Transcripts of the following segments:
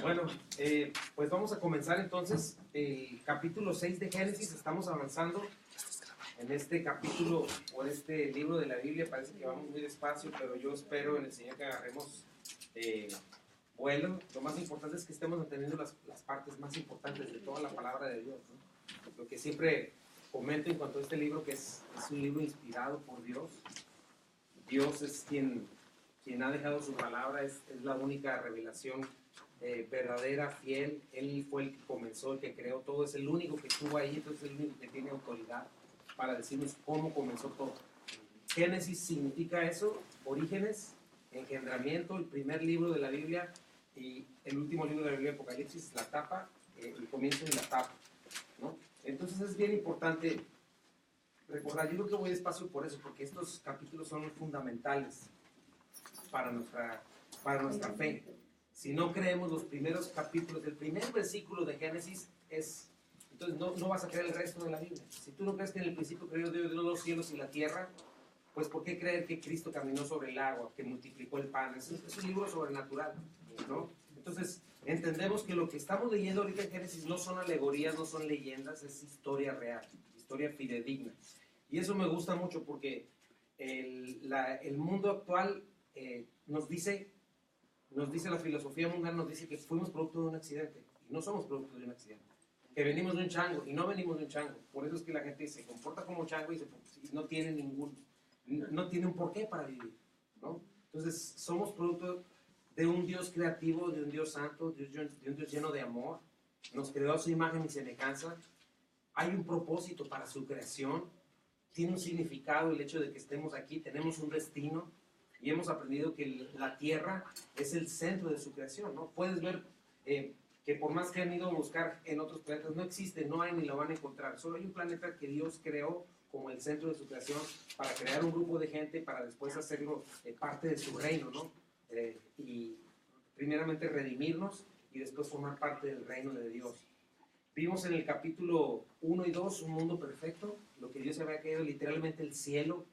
Bueno, pues vamos a comenzar entonces el capítulo 6 de Génesis. Estamos avanzando en este capítulo o en este libro de la Biblia. Parece que vamos muy despacio, pero yo espero en el Señor que agarremos vuelo. Lo más importante es que estemos entendiendo las partes más importantes de toda la palabra de Dios, ¿no? Lo que siempre comento en cuanto a este libro, que es un libro inspirado por Dios. Dios es quien ha dejado su palabra, es la única revelación verdadera, fiel. Él fue el que comenzó, el que creó todo, es el único que estuvo ahí, entonces es el único que tiene autoridad para decirnos cómo comenzó todo. Génesis significa eso, orígenes, engendramiento, el primer libro de la Biblia, y el último libro de la Biblia, Apocalipsis, la tapa, el comienzo y la tapa, ¿no? Entonces es bien importante recordar. Yo creo que voy despacio por eso, porque estos capítulos son fundamentales para nuestra fe. Si no creemos los primeros capítulos, el primer versículo de Génesis entonces no vas a creer el resto de la Biblia. Si tú no crees que en el principio creó Dios los cielos y la tierra, pues ¿por qué creer que Cristo caminó sobre el agua, que multiplicó el pan? Es un libro sobrenatural, ¿no? Entonces entendemos que lo que estamos leyendo ahorita en Génesis no son alegorías, no son leyendas, es historia real, historia fidedigna. Y eso me gusta mucho porque el mundo actual nos dice la filosofía mundial, nos dice que fuimos producto de un accidente, y no somos producto de un accidente, que venimos de un chango, y no venimos de un chango. Por eso es que la gente se comporta como chango y no tiene un porqué para vivir, ¿no? Entonces somos producto de un Dios creativo, de un Dios santo, de un Dios lleno de amor. Nos creó a su imagen y semejanza. Hay un propósito para su creación, tiene un significado el hecho de que estemos aquí, tenemos un destino. Y hemos aprendido que la Tierra es el centro de su creación, ¿no? Puedes ver que por más que han ido a buscar en otros planetas, no existe, no hay ni lo van a encontrar. Solo hay un planeta que Dios creó como el centro de su creación para crear un grupo de gente, para después hacerlo parte de su reino, ¿no? Y primeramente redimirnos y después formar parte del reino de Dios. Vimos en el capítulo 1 y 2 un mundo perfecto, lo que Dios había creado, literalmente el cielo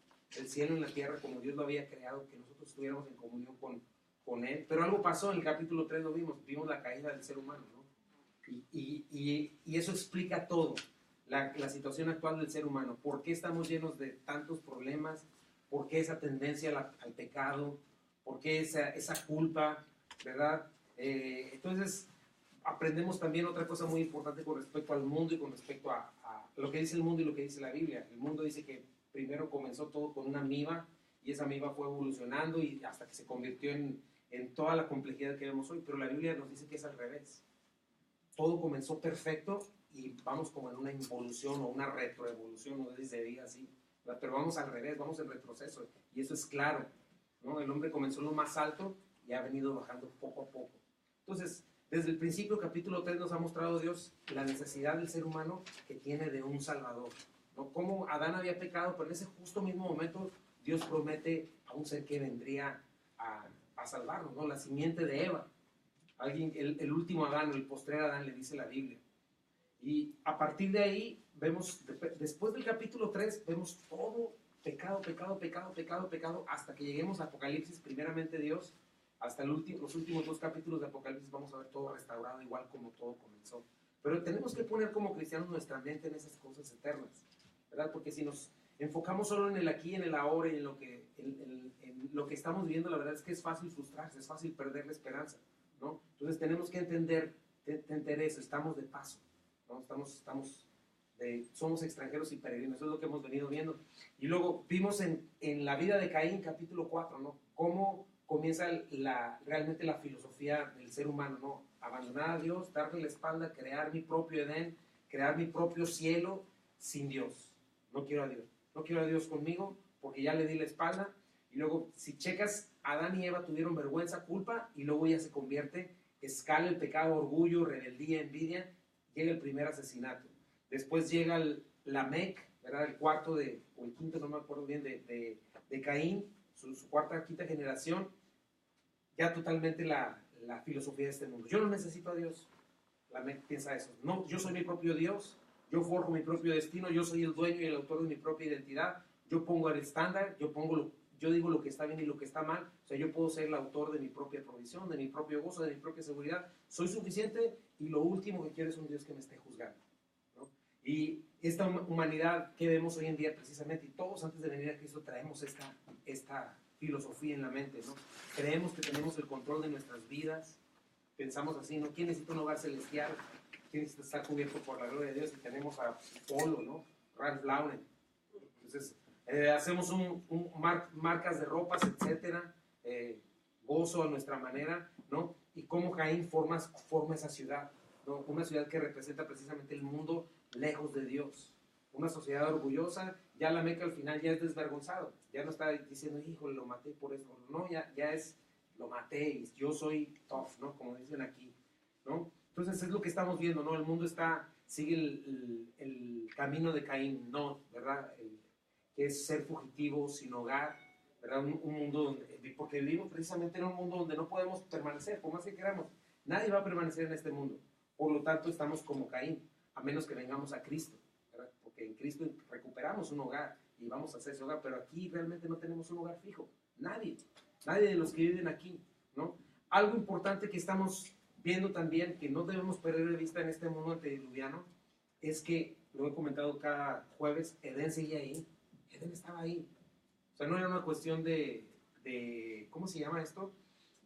en la tierra como Dios lo había creado, que nosotros estuviéramos en comunión con Él. Pero algo pasó, en el capítulo 3 lo vimos la caída del ser humano, ¿no? Y eso explica todo, la situación actual del ser humano. ¿Por qué estamos llenos de tantos problemas? ¿Por qué esa tendencia al pecado? ¿Por qué esa culpa? ¿Verdad? Entonces aprendemos también otra cosa muy importante con respecto al mundo y con respecto a lo que dice el mundo y lo que dice la Biblia. El mundo dice que primero comenzó todo con una amiba, y esa amiba fue evolucionando y hasta que se convirtió en toda la complejidad que vemos hoy. Pero la Biblia nos dice que es al revés. Todo comenzó perfecto y vamos como en una involución o una retroevolución, no sé si se diga así, pero vamos al revés, vamos en retroceso, y eso es claro, ¿no? El hombre comenzó en lo más alto y ha venido bajando poco a poco. Entonces, desde el principio, capítulo 3 nos ha mostrado Dios la necesidad del ser humano que tiene de un Salvador, ¿no? Como Adán había pecado, pero en ese justo mismo momento Dios promete a un ser que vendría a salvarnos, ¿no? La simiente de Eva. El último Adán, el postrer Adán, le dice la Biblia. Y a partir de ahí vemos, después del capítulo 3, vemos todo pecado, pecado, pecado, pecado, pecado, hasta que lleguemos a Apocalipsis, primeramente Dios. Hasta los últimos 2 capítulos de Apocalipsis vamos a ver todo restaurado, igual como todo comenzó. Pero tenemos que poner como cristianos nuestra mente en esas cosas eternas, ¿verdad? Porque si nos enfocamos solo en el aquí, en el ahora y en lo que estamos viviendo, la verdad es que es fácil frustrarse, es fácil perder la esperanza, ¿no? Entonces tenemos que entender eso, estamos de paso, ¿no? Somos extranjeros y peregrinos, eso es lo que hemos venido viendo. Y luego vimos en la vida de Caín, capítulo 4, ¿no? Cómo comienza realmente la filosofía del ser humano, ¿no? Abandonar a Dios, darle la espalda, crear mi propio Edén, crear mi propio cielo sin Dios. No quiero a Dios conmigo porque ya le di la espalda. Y luego, si checas, Adán y Eva tuvieron vergüenza, culpa, y luego ya se convierte, escala el pecado, orgullo, rebeldía, envidia, llega el primer asesinato. Después llega Lamec, ¿verdad? O el quinto, no me acuerdo bien, de Caín, su quinta generación, ya totalmente la filosofía de este mundo. Yo no necesito a Dios. Lamec piensa eso. No, yo soy mi propio Dios, yo forjo mi propio destino, yo soy el dueño y el autor de mi propia identidad, yo pongo el estándar, yo pongo yo digo lo que está bien y lo que está mal. O sea, yo puedo ser el autor de mi propia provisión, de mi propio gozo, de mi propia seguridad. Soy suficiente y lo último que quiero es un Dios que me esté juzgando, ¿no? Y esta humanidad que vemos hoy en día precisamente, y todos antes de venir a Cristo traemos esta filosofía en la mente, ¿no? Creemos que tenemos el control de nuestras vidas, pensamos así, ¿no? ¿Quién necesita un hogar celestial? ¿Quién necesita estar cubierto por la gloria de Dios? Y tenemos a Polo, ¿no? Ralph Lauren. Entonces, hacemos marcas de ropas, etcétera, gozo a nuestra manera, ¿no? Y cómo Caín forma esa ciudad, ¿no? Una ciudad que representa precisamente el mundo lejos de Dios. Una sociedad orgullosa, ya la Meca al final ya es desvergonzado, ya no está diciendo, híjole, lo maté por eso, no, ya es, lo maté y yo soy tough, ¿no? Como dicen aquí, ¿no? Entonces es lo que estamos viendo, ¿no? El mundo sigue el camino de Caín, no, ¿verdad? Que es ser fugitivo, sin hogar, ¿verdad? Un mundo donde, porque vivimos precisamente en un mundo donde no podemos permanecer, por más que queramos, nadie va a permanecer en este mundo, por lo tanto estamos como Caín, a menos que vengamos a Cristo, ¿verdad? Porque en Cristo recuperamos un hogar y vamos a hacer ese hogar, pero aquí realmente no tenemos un hogar fijo, nadie de los que viven aquí, ¿no? Algo importante que estamos viendo también, que no debemos perder de vista en este mundo antediluviano, es que, lo he comentado cada jueves, Edén seguía ahí, Edén estaba ahí, o sea, no era una cuestión ¿cómo se llama esto?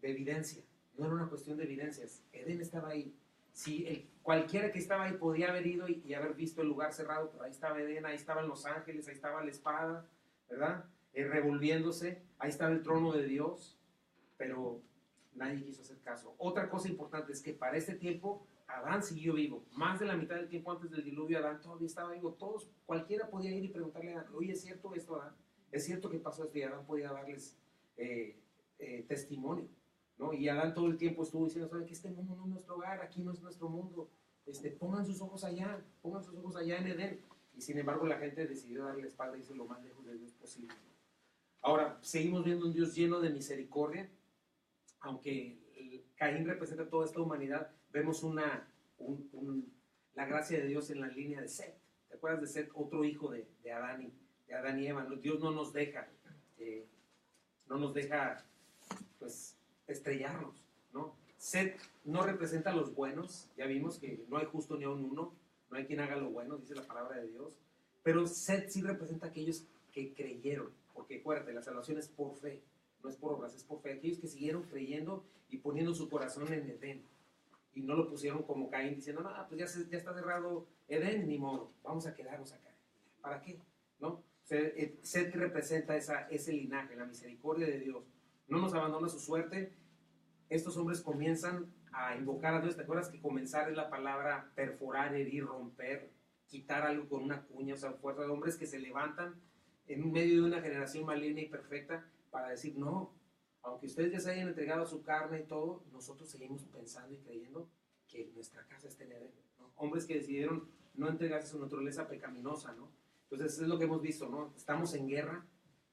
De evidencia, no era una cuestión de evidencias, Edén estaba ahí. Si cualquiera que estaba ahí podía haber ido y haber visto el lugar cerrado, pero ahí estaba Edén, ahí estaban los ángeles, ahí estaba la espada, ¿verdad? Revolviéndose, ahí estaba el trono de Dios, pero nadie quiso hacer caso. Otra cosa importante es que para este tiempo Adán siguió vivo. Más de la mitad del tiempo antes del diluvio Adán todavía estaba vivo. Cualquiera podía ir y preguntarle a Adán, oye, ¿es cierto esto, Adán? ¿Es cierto que pasó esto? Y Adán podía darles testimonio, ¿no? Y Adán todo el tiempo estuvo diciendo, ¿saben que este mundo no es nuestro hogar? Aquí no es nuestro mundo. Pongan sus ojos allá en Edén. Y sin embargo la gente decidió darle la espalda y irse lo más lejos de Dios posible. Ahora, seguimos viendo un Dios lleno de misericordia, aunque Caín representa toda esta humanidad, vemos la gracia de Dios en la línea de Set. ¿Te acuerdas de Set? Otro hijo de Adán y Eva. Dios no nos deja, pues, estrellarnos, ¿no? Set no representa a los buenos, ya vimos que no hay justo ni a un uno, no hay quien haga lo bueno, dice la palabra de Dios, pero Set sí representa a aquellos que creyeron, porque acuérdate, la salvación es por fe, no es por obras, es por fe. Aquellos que siguieron creyendo y poniendo su corazón en Edén, y no lo pusieron como Caín diciendo, no, pues ya está cerrado Edén, ni modo, vamos a quedarnos acá. ¿Para qué? ¿No? O sea, Set representa ese linaje, la misericordia de Dios. No nos abandona su suerte. Estos hombres comienzan a invocar a Dios. ¿Te acuerdas que comenzar es la palabra perforar, herir, romper, quitar algo con una cuña? O sea, fuerza de hombres que se levantan en medio de una generación maligna y perfecta para decir, no, aunque ustedes ya se hayan entregado a su carne y todo, nosotros seguimos pensando y creyendo que nuestra casa está en Edén, ¿no? Hombres que decidieron no entregarse a su naturaleza pecaminosa, ¿no? Entonces es lo que hemos visto, ¿no? Estamos en guerra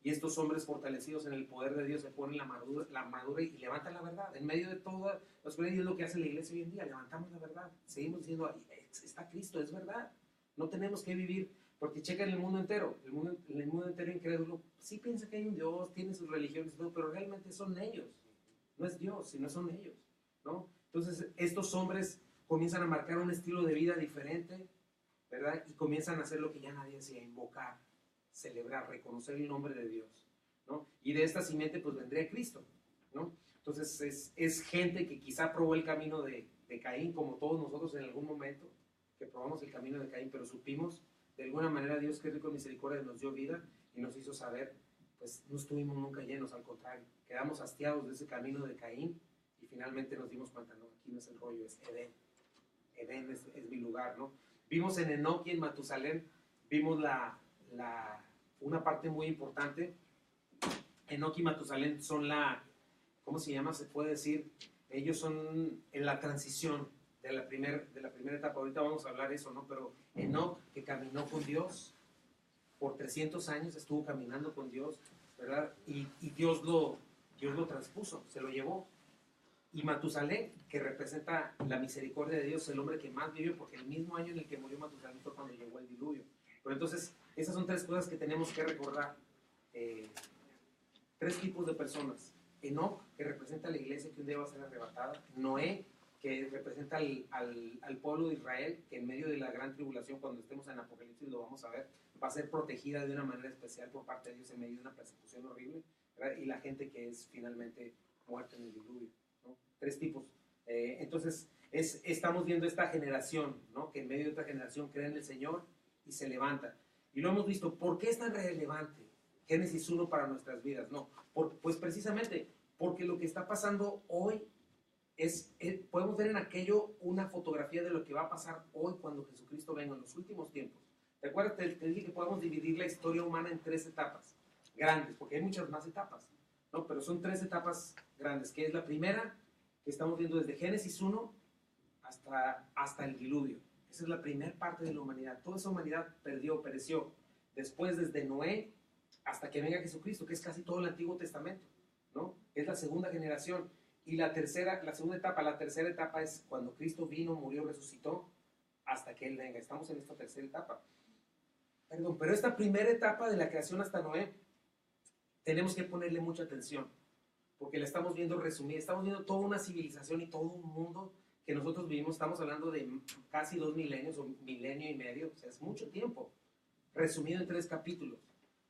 y estos hombres fortalecidos en el poder de Dios se ponen la armadura y levantan la verdad. En medio de toda la oscuridad, y es lo que hace la iglesia hoy en día, levantamos la verdad. Seguimos diciendo, está Cristo, es verdad. No tenemos que vivir, porque chequen el mundo entero, el mundo entero incrédulo, sí piensa que hay un Dios, tiene sus religiones, pero realmente son ellos. No es Dios, sino son ellos, ¿no? Entonces estos hombres comienzan a marcar un estilo de vida diferente, ¿verdad? Y comienzan a hacer lo que ya nadie hacía, invocar, celebrar, reconocer el nombre de Dios, ¿no? Y de esta simiente pues vendría Cristo, ¿no? Entonces es gente que quizá probó el camino de Caín, como todos nosotros en algún momento, que probamos el camino de Caín, pero supimos, de alguna manera Dios, que rico en misericordia, nos dio vida y nos hizo saber, pues no estuvimos nunca llenos, al contrario, quedamos hastiados de ese camino de Caín y finalmente nos dimos cuenta, no, aquí no es el rollo, es Edén. Edén es mi lugar, ¿no? Vimos en Enoc y en Matusalén, vimos una parte muy importante. Enoc y Matusalén son ¿cómo se llama? Se puede decir, ellos son en la transición de la primera etapa. Ahorita vamos a hablar de eso, ¿no? Pero Enoc, que caminó con Dios por 300 años, estuvo caminando con Dios, ¿verdad? Y Dios lo transpuso, se lo llevó. Y Matusalén, que representa la misericordia de Dios, el hombre que más vivió, porque el mismo año en el que murió Matusalén fue cuando llegó el diluvio. Pero entonces, esas son tres cosas que tenemos que recordar. tres tipos de personas. Enoc, que representa a la iglesia que un día va a ser arrebatada. Noé, que representa al pueblo de Israel, que en medio de la gran tribulación, cuando estemos en Apocalipsis lo vamos a ver, va a ser protegida de una manera especial por parte de Dios en medio de una persecución horrible, ¿verdad? Y la gente que es finalmente muerta en el diluvio, ¿no? Tres tipos. Entonces, estamos viendo esta generación, ¿no? Que en medio de esta generación cree en el Señor y se levanta. Y lo hemos visto. ¿Por qué es tan relevante Génesis 1 para nuestras vidas? No, pues precisamente porque lo que está pasando hoy podemos ver en aquello una fotografía de lo que va a pasar hoy cuando Jesucristo venga en los últimos tiempos. ¿Te acuerdas? Te dije que podemos dividir la historia humana en tres etapas grandes, porque hay muchas más etapas, ¿no? Pero son tres etapas grandes, que es la primera que estamos viendo desde Génesis 1 hasta el diluvio. Esa es la primera parte de la humanidad. Toda esa humanidad pereció. Después, desde Noé hasta que venga Jesucristo, que es casi todo el Antiguo Testamento, ¿no? Es la segunda generación. Y la tercera etapa es cuando Cristo vino, murió, resucitó, hasta que Él venga. Estamos en esta tercera etapa. Pero esta primera etapa de la creación hasta Noé, tenemos que ponerle mucha atención, porque la estamos viendo resumida. Estamos viendo toda una civilización y todo un mundo que nosotros vivimos. Estamos hablando de casi 2 milenios o milenio y medio, o sea, es mucho tiempo, resumido en 3 capítulos.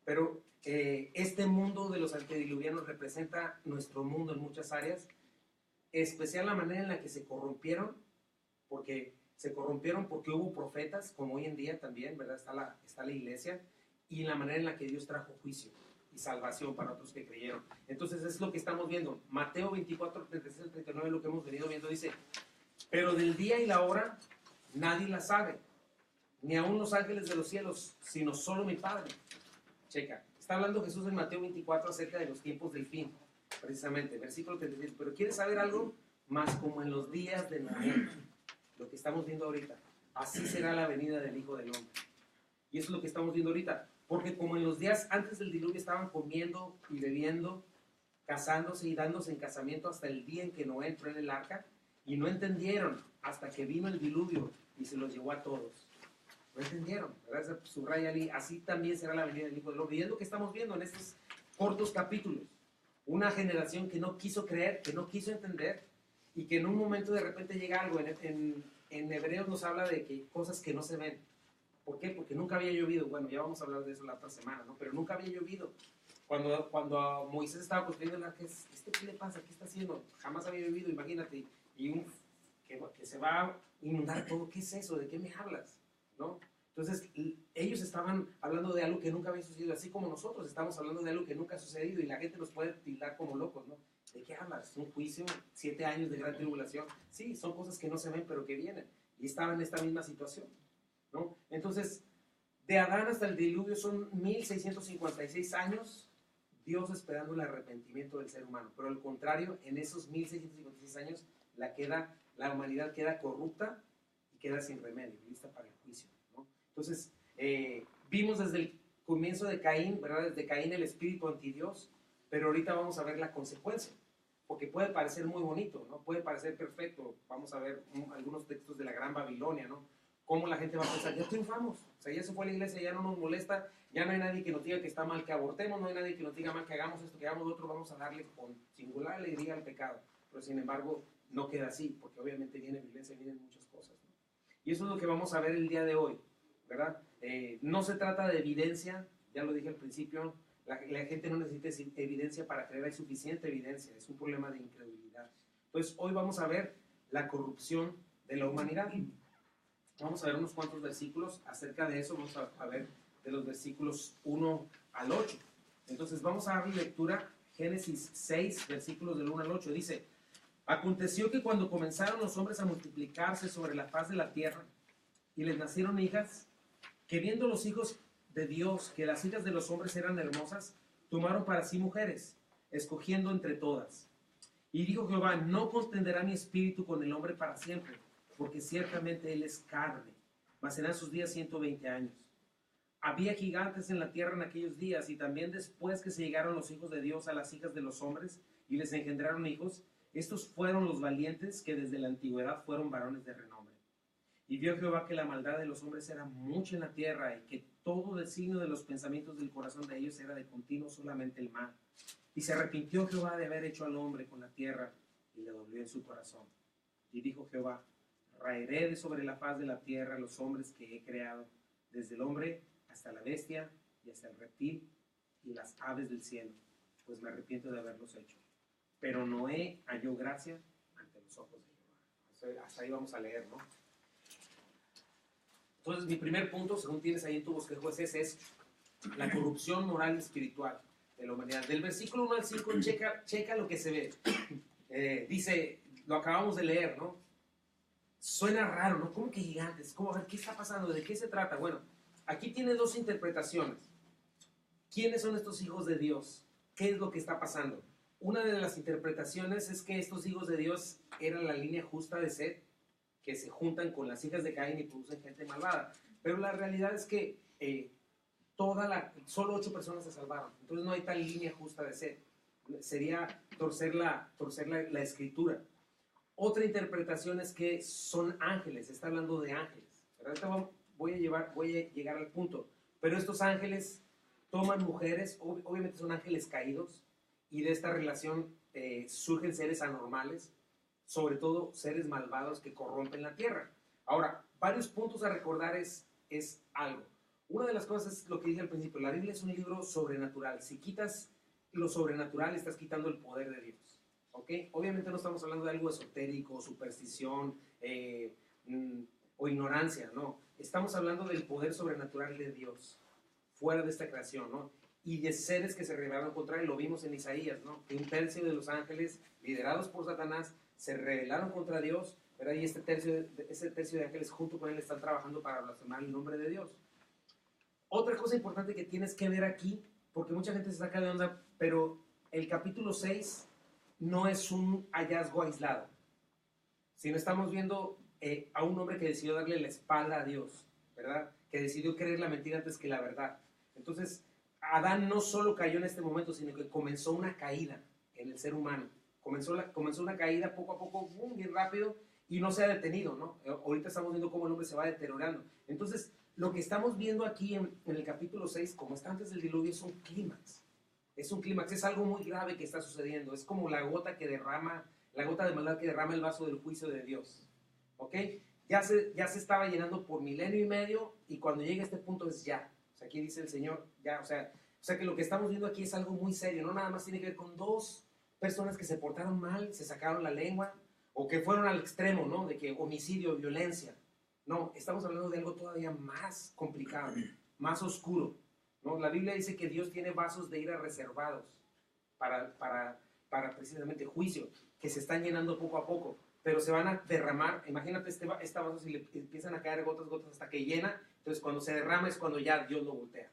Pero este mundo de los antediluvianos representa nuestro mundo en muchas áreas, especial la manera en la que se corrompieron porque hubo profetas, como hoy en día también, ¿verdad? Está la iglesia, y la manera en la que Dios trajo juicio y salvación para otros que creyeron. Entonces es lo que estamos viendo. Mateo 24, 36 al 39, lo que hemos venido viendo, dice: pero del día y la hora nadie la sabe, ni aun los ángeles de los cielos, sino solo mi Padre. Checa, está hablando Jesús en Mateo 24 acerca de los tiempos del fin, precisamente, versículo 36. Pero ¿quieres saber algo? Más como en los días de Noé, lo que estamos viendo ahorita, así será la venida del Hijo del Hombre. Y eso es lo que estamos viendo ahorita, porque como en los días antes del diluvio estaban comiendo y bebiendo, casándose y dándose en casamiento hasta el día en que Noé entró en el arca, y no entendieron hasta que vino el diluvio y se los llevó a todos. No entendieron, ¿verdad? Subraya ahí, así también será la venida del Hijo del Hombre. Y es lo que estamos viendo en estos cortos capítulos. Una generación que no quiso creer, que no quiso entender, y que en un momento de repente llega algo. En Hebreos nos habla de que cosas que no se ven. ¿Por qué? Porque nunca había llovido. Bueno, ya vamos a hablar de eso la otra semana, ¿no? Pero nunca había llovido. Cuando Moisés estaba construyendo el arca, ¿qué le pasa? ¿Qué está haciendo? Jamás había llovido, imagínate. Y que se va a inundar todo. ¿Qué es eso? ¿De qué me hablas? ¿No? Entonces, ellos estaban hablando de algo que nunca había sucedido, así como nosotros estamos hablando de algo que nunca ha sucedido, y la gente nos puede tildar como locos, ¿no? ¿De qué hablas? ¿Un juicio? ¿7 años de gran tribulación? Sí, son cosas que no se ven, pero que vienen. Y estaban en esta misma situación, ¿no? Entonces, de Adán hasta el diluvio son 1656 años, Dios esperando el arrepentimiento del ser humano. Pero al contrario, en esos 1656 años, la humanidad queda corrupta y queda sin remedio, lista para el juicio, ¿no? Entonces, vimos desde el comienzo de Caín, ¿verdad? Desde Caín el espíritu anti Dios, pero ahorita vamos a ver la consecuencia, porque puede parecer muy bonito, ¿no? Puede parecer perfecto. Vamos a ver algunos textos de la Gran Babilonia, ¿no? Cómo la gente va a pensar: ya triunfamos, o sea, ya se fue a la iglesia, ya no nos molesta, ya no hay nadie que nos diga que está mal que abortemos, no hay nadie que nos diga mal que hagamos esto, que hagamos lo otro, vamos a darle con singular alegría al pecado. Pero sin embargo, no queda así, porque obviamente viene violencia, vienen muchas cosas, ¿no? Y eso es lo que vamos a ver el día de hoy, ¿verdad? No se trata de evidencia, ya lo dije al principio, la gente no necesita evidencia para creer, hay suficiente evidencia, es un problema de incredulidad. Entonces, hoy vamos a ver la corrupción de la humanidad. Vamos a ver unos cuantos versículos acerca de eso, vamos a ver de los versículos 1 al 8. Entonces, vamos a dar lectura, Génesis 6, versículos del 1 al 8, dice: aconteció que cuando comenzaron los hombres a multiplicarse sobre la faz de la tierra, y les nacieron hijas, que viendo los hijos de Dios que las hijas de los hombres eran hermosas, tomaron para sí mujeres, escogiendo entre todas. Y dijo Jehová: no contenderá mi espíritu con el hombre para siempre, porque ciertamente él es carne, mas serán sus días 120 años. Había gigantes en la tierra en aquellos días, y también después que se llegaron los hijos de Dios a las hijas de los hombres, y les engendraron hijos, estos fueron los valientes que desde la antigüedad fueron varones de renombre. Y vio Jehová que la maldad de los hombres era mucha en la tierra, y que todo designio de los pensamientos del corazón de ellos era de continuo solamente el mal. Y se arrepintió Jehová de haber hecho al hombre con la tierra, y le dolió en su corazón. Y dijo Jehová, raeré de sobre la faz de la tierra los hombres que he creado, desde el hombre hasta la bestia, y hasta el reptil, y las aves del cielo, pues me arrepiento de haberlos hecho. Pero Noé halló gracia ante los ojos de Jehová. Hasta ahí vamos a leer, ¿no? Entonces, mi primer punto, según tienes ahí en tu bosquejo, es la corrupción moral y espiritual de la humanidad. Del versículo 1 al 5, checa lo que se ve. Dice, lo acabamos de leer, ¿no? Suena raro, ¿no? ¿Cómo que gigantes? ¿Cómo? A ver, ¿qué está pasando? ¿De qué se trata? Bueno, aquí tiene dos interpretaciones. ¿Quiénes son estos hijos de Dios? ¿Qué es lo que está pasando? Una de las interpretaciones es que estos hijos de Dios eran la línea justa de Set, que se juntan con las hijas de Caín y producen gente malvada. Pero la realidad es que solo 8 personas se salvaron. Entonces no hay tal línea justa de Set. Sería torcer la escritura. Otra interpretación es que son ángeles, está hablando de ángeles. Ahorita voy a llegar al punto. Pero estos ángeles toman mujeres, obviamente son ángeles caídos, y de esta relación surgen seres anormales, sobre todo seres malvados que corrompen la tierra. Ahora, varios puntos a recordar es algo. Una de las cosas es lo que dije al principio, la Biblia es un libro sobrenatural. Si quitas lo sobrenatural, estás quitando el poder de Dios. ¿Ok? Obviamente no estamos hablando de algo esotérico, superstición o ignorancia, no. Estamos hablando del poder sobrenatural de Dios, fuera de esta creación, ¿no? Y de seres que se rebelaron contra él, lo vimos en Isaías, ¿no? Que un tercio de los ángeles, liderados por Satanás, se rebelaron contra Dios, ¿verdad? Y ese tercio de ángeles junto con él están trabajando para blasfemar el nombre de Dios. Otra cosa importante que tienes que ver aquí, porque mucha gente se saca de onda, pero el capítulo 6 no es un hallazgo aislado, sino estamos viendo a un hombre que decidió darle la espalda a Dios, ¿verdad? Que decidió creer la mentira antes que la verdad. Entonces, Adán no solo cayó en este momento, sino que comenzó una caída en el ser humano. Comenzó una caída poco a poco, bien rápido, y no se ha detenido, ¿no? Ahorita estamos viendo cómo el hombre se va deteriorando. Entonces, lo que estamos viendo aquí en el capítulo 6, como está antes del diluvio, es un clímax. Es un clímax, es algo muy grave que está sucediendo. Es como la gota de maldad que derrama el vaso del juicio de Dios. ¿Ok? Ya se estaba llenando por milenio y medio, y cuando llega a este punto es ya. O sea, aquí dice el Señor, ya, o sea que lo que estamos viendo aquí es algo muy serio. No nada más tiene que ver con 2 personas que se portaron mal, se sacaron la lengua, o que fueron al extremo, ¿no? De que homicidio, violencia. No, estamos hablando de algo todavía más complicado, más oscuro, ¿no? La Biblia dice que Dios tiene vasos de ira reservados para precisamente juicio, que se están llenando poco a poco, pero se van a derramar. Imagínate este vaso, si le empiezan a caer gotas hasta que llena. Entonces cuando se derrama es cuando ya Dios lo voltea.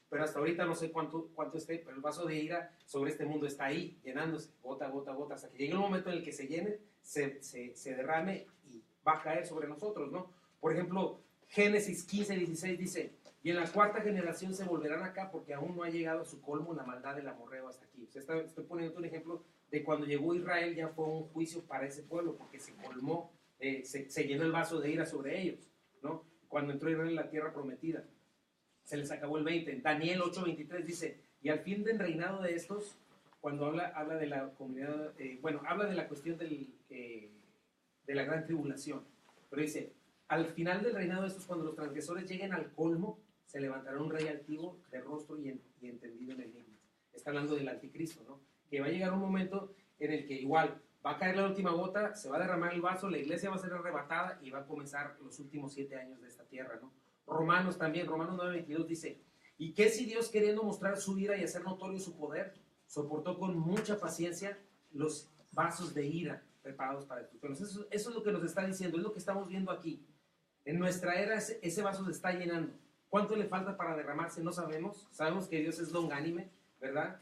Pero hasta ahorita no sé cuánto esté, pero el vaso de ira sobre este mundo está ahí, llenándose, gota a gota, hasta que llegue el momento en el que se llene, se derrame y va a caer sobre nosotros, ¿no? Por ejemplo, Génesis 15:16 dice, y en la 4ª generación se volverán acá porque aún no ha llegado a su colmo la maldad del amorreo hasta aquí. O sea, estoy poniendo un ejemplo de cuando llegó Israel, ya fue un juicio para ese pueblo porque se colmó, se llenó el vaso de ira sobre ellos, ¿no? Cuando entró Israel en la tierra prometida, se les acabó el 20. Daniel 8:23 dice, y al fin del reinado de estos, cuando habla de la comunidad, habla de la cuestión de la gran tribulación, pero dice, al final del reinado de estos, cuando los transgresores lleguen al colmo, se levantará un rey altivo de rostro y entendido en enigmas. Está hablando del anticristo, ¿no? Que va a llegar un momento en el que igual va a caer la última gota, se va a derramar el vaso, la iglesia va a ser arrebatada y va a comenzar los últimos 7 años de esta tierra, ¿no? Romanos 9:22 dice, ¿y qué si Dios, queriendo mostrar su ira y hacer notorio su poder, soportó con mucha paciencia los vasos de ira preparados para destruirnos? Eso es lo que nos está diciendo, es lo que estamos viendo aquí. En nuestra era ese vaso se está llenando. ¿Cuánto le falta para derramarse? No sabemos. Sabemos que Dios es longánime, ¿verdad?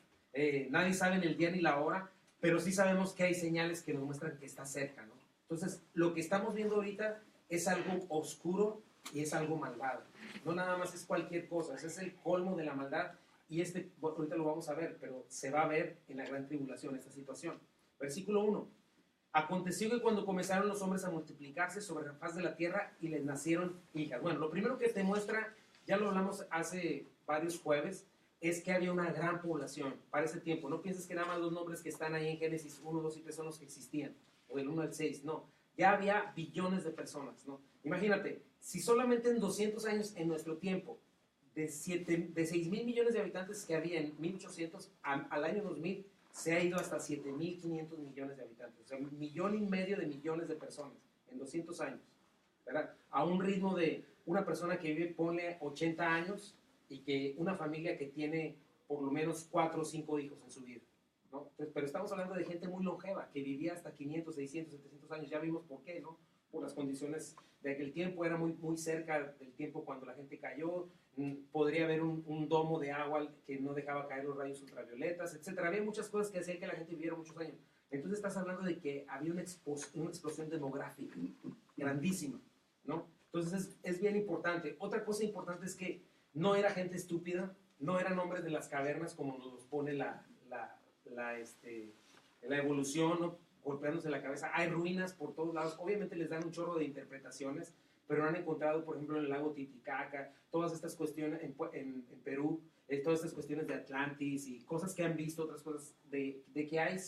Nadie sabe ni el día ni la hora, pero sí sabemos que hay señales que nos muestran que está cerca, ¿no? Entonces, lo que estamos viendo ahorita es algo oscuro y es algo malvado. No nada más es cualquier cosa, ese es el colmo de la maldad, y ahorita lo vamos a ver, pero se va a ver en la gran tribulación esta situación. Versículo 1. Aconteció que cuando comenzaron los hombres a multiplicarse sobre la faz de la tierra y les nacieron hijas. Bueno, lo primero que te muestra, ya lo hablamos hace varios jueves, es que había una gran población para ese tiempo. No pienses que nada más los nombres que están ahí en Génesis 1, 2 y 3 son los que existían, o del 1 al 6, no. Ya había billones de personas, ¿no? Imagínate, si solamente en 200 años en nuestro tiempo, de 6 mil millones de habitantes que había en 1800 al año 2000, se ha ido hasta 7.500 millones de habitantes. O sea, 1,5 millones de millones de personas en 200 años, ¿verdad? A un ritmo de una persona que vive, ponle 80 años, y que una familia que tiene por lo menos 4 o 5 hijos en su vida, ¿no? Entonces, pero estamos hablando de gente muy longeva, que vivía hasta 500, 600, 700 años. Ya vimos por qué, ¿no? Por las condiciones de aquel tiempo, era muy, muy cerca del tiempo cuando la gente cayó, podría haber un domo de agua que no dejaba caer los rayos ultravioletas, etc. Había muchas cosas que hacían que la gente viviera muchos años. Entonces estás hablando de que había una explosión demográfica grandísima, ¿no? Entonces es bien importante. Otra cosa importante es que no era gente estúpida, no eran hombres de las cavernas como nos pone la evolución, ¿no? Golpeándose la cabeza. Hay ruinas por todos lados. Obviamente les dan un chorro de interpretaciones, pero han encontrado, por ejemplo, en el lago Titicaca, todas estas cuestiones en Perú, todas estas cuestiones de Atlantis y cosas que han visto, otras cosas de que hay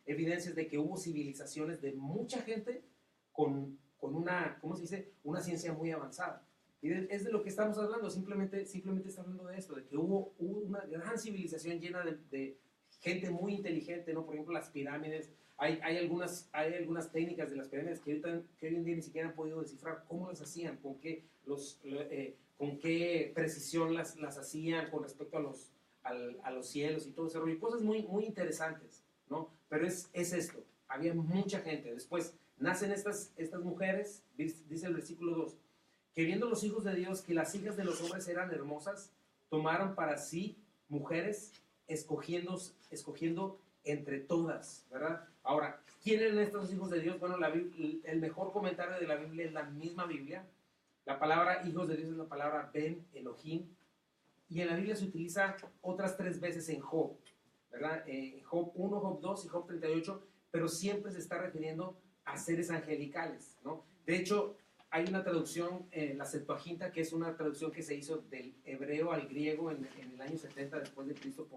evidencias de que hubo civilizaciones de mucha gente con una, ¿cómo se dice? Una ciencia muy avanzada. Y es de lo que estamos hablando, simplemente está hablando de esto, de que hubo una gran civilización llena de gente muy inteligente, ¿no? Por ejemplo, las pirámides. Hay algunas técnicas de las pirámides que hoy en día ni siquiera han podido descifrar cómo las hacían, con qué precisión las hacían con respecto a los cielos y todo eso. Y cosas muy, muy interesantes, ¿no? Pero es esto, había mucha gente. Después nacen estas mujeres, dice el versículo 2, que viendo los hijos de Dios que las hijas de los hombres eran hermosas, tomaron para sí mujeres, escogiendo entre todas, ¿verdad? Ahora, ¿quién eran estos hijos de Dios? Bueno, el mejor comentario de la Biblia es la misma Biblia. La palabra hijos de Dios es la palabra Ben Elohim, y en la Biblia se utiliza otras 3 veces en Job, ¿verdad? Job 1, Job 2 y Job 38, pero siempre se está refiriendo a seres angelicales, ¿no? De hecho, hay una traducción, la Septuaginta, que es una traducción que se hizo del hebreo al griego en el año 70 después de Cristo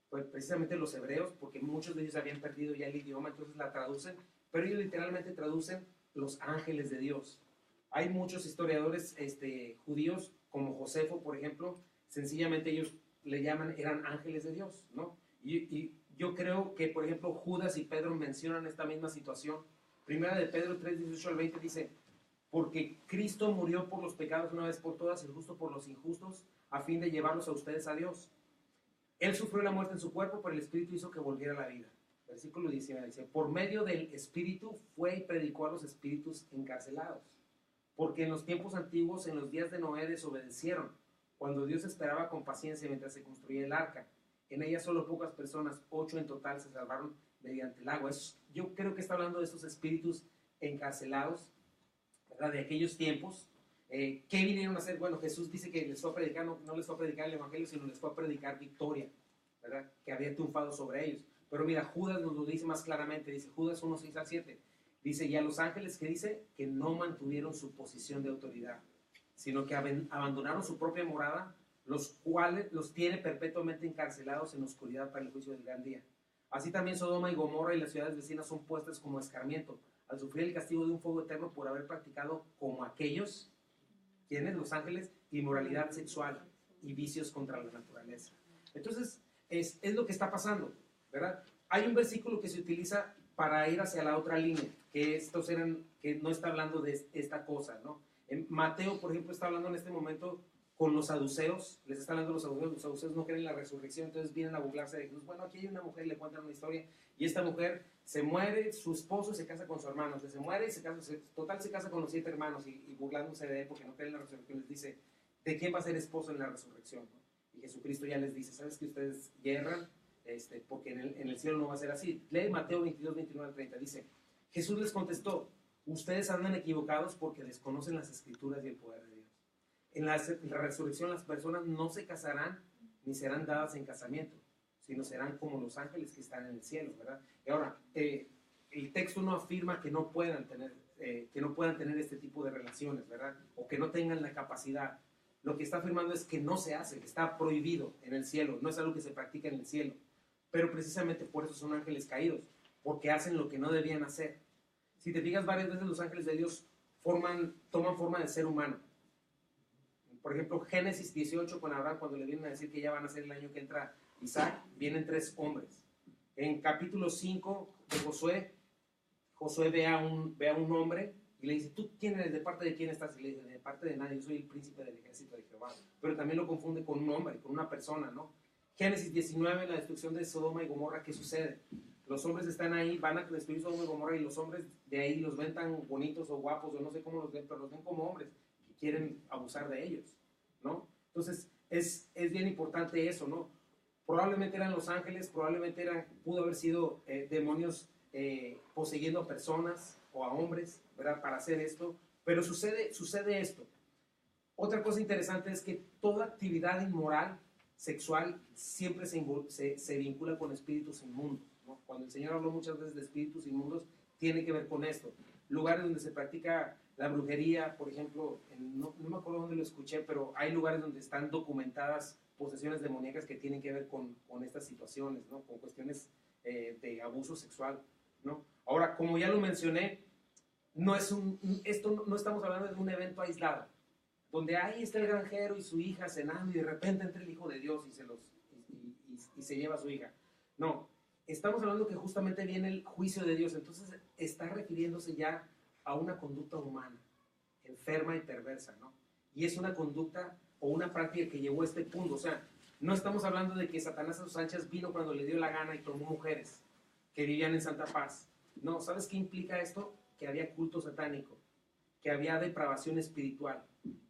pues precisamente los hebreos, porque muchos de ellos habían perdido ya el idioma, entonces la traducen, pero ellos literalmente traducen los ángeles de Dios. Hay muchos historiadores judíos, como Josefo, por ejemplo, sencillamente ellos le llaman, eran ángeles de Dios, ¿no? Y yo creo que, por ejemplo, Judas y Pedro mencionan esta misma situación. Primera de Pedro 3, 18 al 20 dice, porque Cristo murió por los pecados una vez por todas, el justo por los injustos, a fin de llevarlos a ustedes a Dios. Él sufrió la muerte en su cuerpo, pero el Espíritu hizo que volviera a la vida. Versículo 19 dice, por medio del Espíritu fue y predicó a los espíritus encarcelados. Porque en los tiempos antiguos, en los días de Noé, desobedecieron, cuando Dios esperaba con paciencia mientras se construía el arca. En ella solo pocas personas, 8 en total, se salvaron mediante el agua. Yo creo que está hablando de estos espíritus encarcelados, ¿verdad? De aquellos tiempos. ¿Qué vinieron a hacer? Bueno, Jesús dice que les fue a predicar, no les fue a predicar el Evangelio, sino les fue a predicar victoria, ¿verdad? Que había triunfado sobre ellos. Pero mira, Judas nos lo dice más claramente, dice Judas 1, 6 al 7. Dice, y a los ángeles que dice que no mantuvieron su posición de autoridad, sino que abandonaron su propia morada, los cuales los tiene perpetuamente encarcelados en oscuridad para el juicio del gran día. Así también Sodoma y Gomorra y las ciudades vecinas son puestas como escarmiento, al sufrir el castigo de un fuego eterno por haber practicado como aquellos, quienes, los ángeles, inmoralidad sexual y vicios contra la naturaleza. Entonces, es lo que está pasando, ¿verdad? Hay un versículo que se utiliza para ir hacia la otra línea, que no está hablando de esta cosa, ¿no? En Mateo, por ejemplo, está hablando en este momento con los saduceos, les está hablando los saduceos no creen en la resurrección, entonces vienen a burlarse de Jesús. Bueno, aquí hay una mujer y le cuentan una historia, y esta mujer se muere, su esposo se casa con su hermano, se muere y se casa con los 7 hermanos, y burlándose de él porque no creen en la resurrección, les dice, ¿de quién va a ser esposo en la resurrección? ¿No? Y Jesucristo ya les dice, ¿sabes que ustedes yerran? Porque en el cielo no va a ser así. Lee Mateo 22, 29 al 30, dice, Jesús les contestó, ustedes andan equivocados porque desconocen las escrituras y el poder de Dios. En la resurrección las personas no se casarán ni serán dadas en casamiento, sino serán como los ángeles que están en el cielo, ¿verdad? Y ahora, el texto no afirma que no puedan tener este tipo de relaciones, ¿verdad? O que no tengan la capacidad. lo que está afirmando es que no se hace, que está prohibido en el cielo, no es algo que se practica en el cielo. Pero precisamente por eso son ángeles caídos, porque hacen lo que no debían hacer. Si te fijas, varias veces los ángeles de Dios toman forma de ser humano. Por ejemplo, Génesis 18 con Abraham, cuando le vienen a decir que ya van a ser el año que entra Isaac, vienen 3 hombres. En capítulo 5 de Josué ve a un hombre y le dice, ¿tú quién eres? ¿De parte de quién estás? Y le dice, de parte de nadie, yo soy el príncipe del ejército de Jehová. Pero también lo confunde con un hombre, con una persona, ¿no? Génesis 19, la destrucción de Sodoma y Gomorra, ¿qué sucede? Los hombres están ahí, van a destruir Sodoma y Gomorra y los hombres de ahí los ven tan bonitos o guapos, o no sé cómo los ven, pero los ven como hombres que quieren abusar de ellos, ¿no? Entonces, es bien importante eso, ¿no? Probablemente eran los ángeles, pudo haber sido demonios poseyendo a personas o a hombres, ¿verdad? Para hacer esto, pero sucede esto. Otra cosa interesante es que toda actividad inmoral, sexual, siempre se vincula con espíritus inmundos, ¿no? Cuando el Señor habló muchas veces de espíritus inmundos, tiene que ver con esto. Lugares donde se practica la brujería, por ejemplo, no me acuerdo dónde lo escuché, pero hay lugares donde están documentadas posesiones demoníacas que tienen que ver con estas situaciones, ¿no? Con cuestiones de abuso sexual, ¿no? Ahora, como ya lo mencioné, no estamos hablando de un evento aislado, donde ahí está el granjero y su hija cenando y de repente entra el Hijo de Dios y se lleva a su hija. No, estamos hablando que justamente viene el juicio de Dios, entonces está refiriéndose ya a una conducta humana, enferma y perversa, ¿no? Y es una conducta o una práctica que llevó a este punto. O sea, no estamos hablando de que Satanás a sus anchas vino cuando le dio la gana y tomó mujeres que vivían en santa paz. No, ¿sabes qué implica esto? Que había culto satánico, que había depravación espiritual,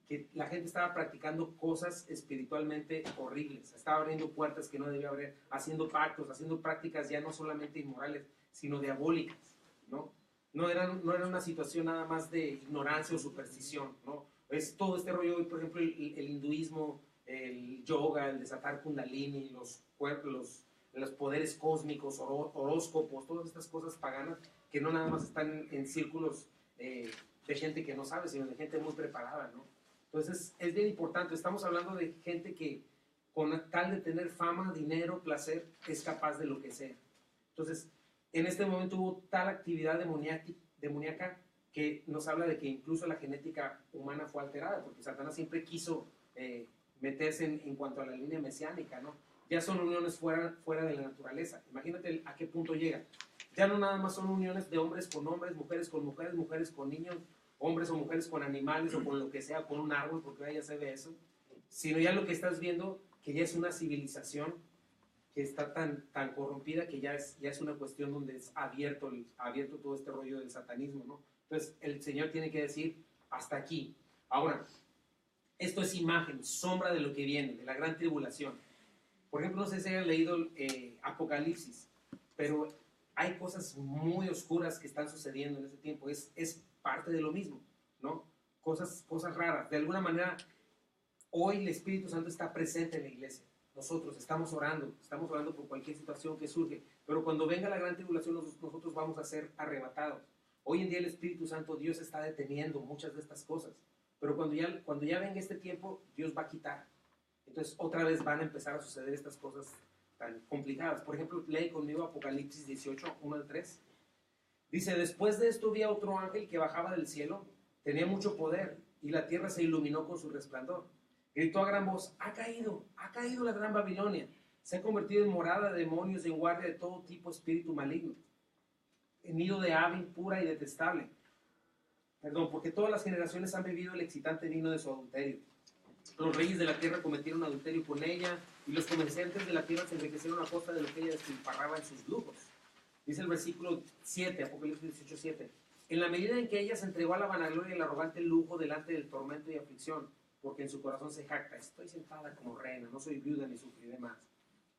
que la gente estaba practicando cosas espiritualmente horribles, estaba abriendo puertas que no debía abrir, haciendo pactos, haciendo prácticas ya no solamente inmorales, sino diabólicas, ¿no? No era una situación nada más de ignorancia o superstición, ¿no? Es todo este rollo, por ejemplo, el hinduismo, el yoga, el desatar kundalini, los poderes cósmicos, horóscopos, todas estas cosas paganas que no nada más están en círculos de gente que no sabe, sino de gente muy preparada, ¿no? Entonces es bien importante, estamos hablando de gente que con tal de tener fama, dinero, placer, es capaz de lo que sea. Entonces, en este momento hubo tal actividad demoníaca que nos habla de que incluso la genética humana fue alterada, porque Satanás siempre quiso meterse en cuanto a la línea mesiánica, ¿no? Ya son uniones fuera de la naturaleza. Imagínate a qué punto llega. Ya no nada más son uniones de hombres con hombres, mujeres con mujeres, mujeres con niños, hombres o mujeres con animales o con lo que sea, con un árbol, porque ya se ve eso, sino ya lo que estás viendo, que ya es una civilización que está tan corrompida que ya es una cuestión donde es abierto todo este rollo del satanismo, ¿no? Entonces el Señor tiene que decir, hasta aquí. Ahora, esto es imagen, sombra de lo que viene, de la gran tribulación. Por ejemplo, no sé si hayan leído Apocalipsis, pero hay cosas muy oscuras que están sucediendo en ese tiempo. Es parte de lo mismo, ¿no? Cosas raras. De alguna manera, hoy el Espíritu Santo está presente en la iglesia. Nosotros estamos orando por cualquier situación que surge, pero cuando venga la gran tribulación nosotros vamos a ser arrebatados. Hoy en día el Espíritu Santo, Dios está deteniendo muchas de estas cosas, pero cuando ya venga este tiempo, Dios va a quitar. Entonces otra vez van a empezar a suceder estas cosas tan complicadas. Por ejemplo, lee conmigo Apocalipsis 18, 1 al 3. Dice, después de esto vi a otro ángel que bajaba del cielo, tenía mucho poder, y la tierra se iluminó con su resplandor. Gritó a gran voz, ha caído la gran Babilonia, se ha convertido en morada de demonios y en guardia de todo tipo de espíritu maligno, en nido de ave impura y detestable. Perdón, porque todas las generaciones han bebido el excitante vino de su adulterio. Los reyes de la tierra cometieron adulterio con ella, y los comerciantes de la tierra se enriquecieron a costa de lo que ella despilfarraba en sus lujos. Dice el versículo 7, Apocalipsis 18, 7. En la medida en que ella se entregó a la vanagloria y el arrogante lujo delante del tormento y aflicción, porque en su corazón se jacta, estoy sentada como reina, no soy viuda ni sufriré más.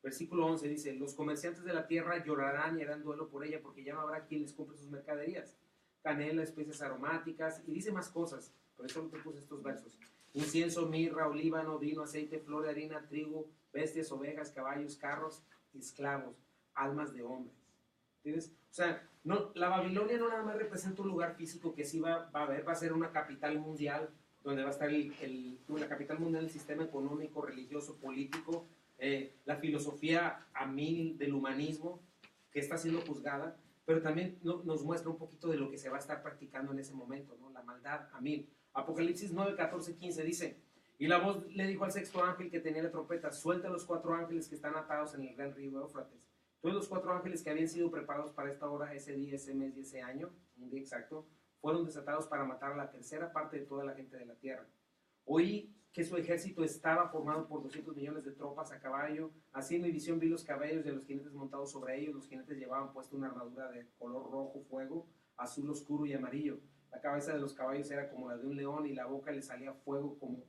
Versículo 11 dice, los comerciantes de la tierra llorarán y harán duelo por ella, porque ya no habrá quien les compre sus mercaderías. Canela, especias aromáticas, y dice más cosas, por eso no te puse estos versos. Incienso, mirra, olíbano, vino, aceite, flor de harina, trigo, bestias, ovejas, caballos, carros, esclavos, almas de hombres. ¿Entiendes? O sea, no, la Babilonia no nada más representa un lugar físico que sí va a haber, va a ser una capital mundial, donde va a estar la capital mundial del sistema económico, religioso, político, la filosofía a mil del humanismo que está siendo juzgada, pero también nos muestra un poquito de lo que se va a estar practicando en ese momento, ¿no? La maldad a mil. Apocalipsis 9, 14, 15 dice: y la voz le dijo al sexto ángel que tenía la trompeta: suelta a los 4 ángeles que están atados en el gran río Éufrates. Todos los 4 ángeles que habían sido preparados para esta hora, ese día, ese mes y ese año, un día exacto, fueron desatados para matar a la tercera parte de toda la gente de la tierra. Oí que su ejército estaba formado por 200 millones de tropas a caballo. Así en mi visión vi los caballos y a los jinetes montados sobre ellos. Los jinetes llevaban puesta una armadura de color rojo fuego, azul oscuro y amarillo. La cabeza de los caballos era como la de un león y la boca le salía fuego como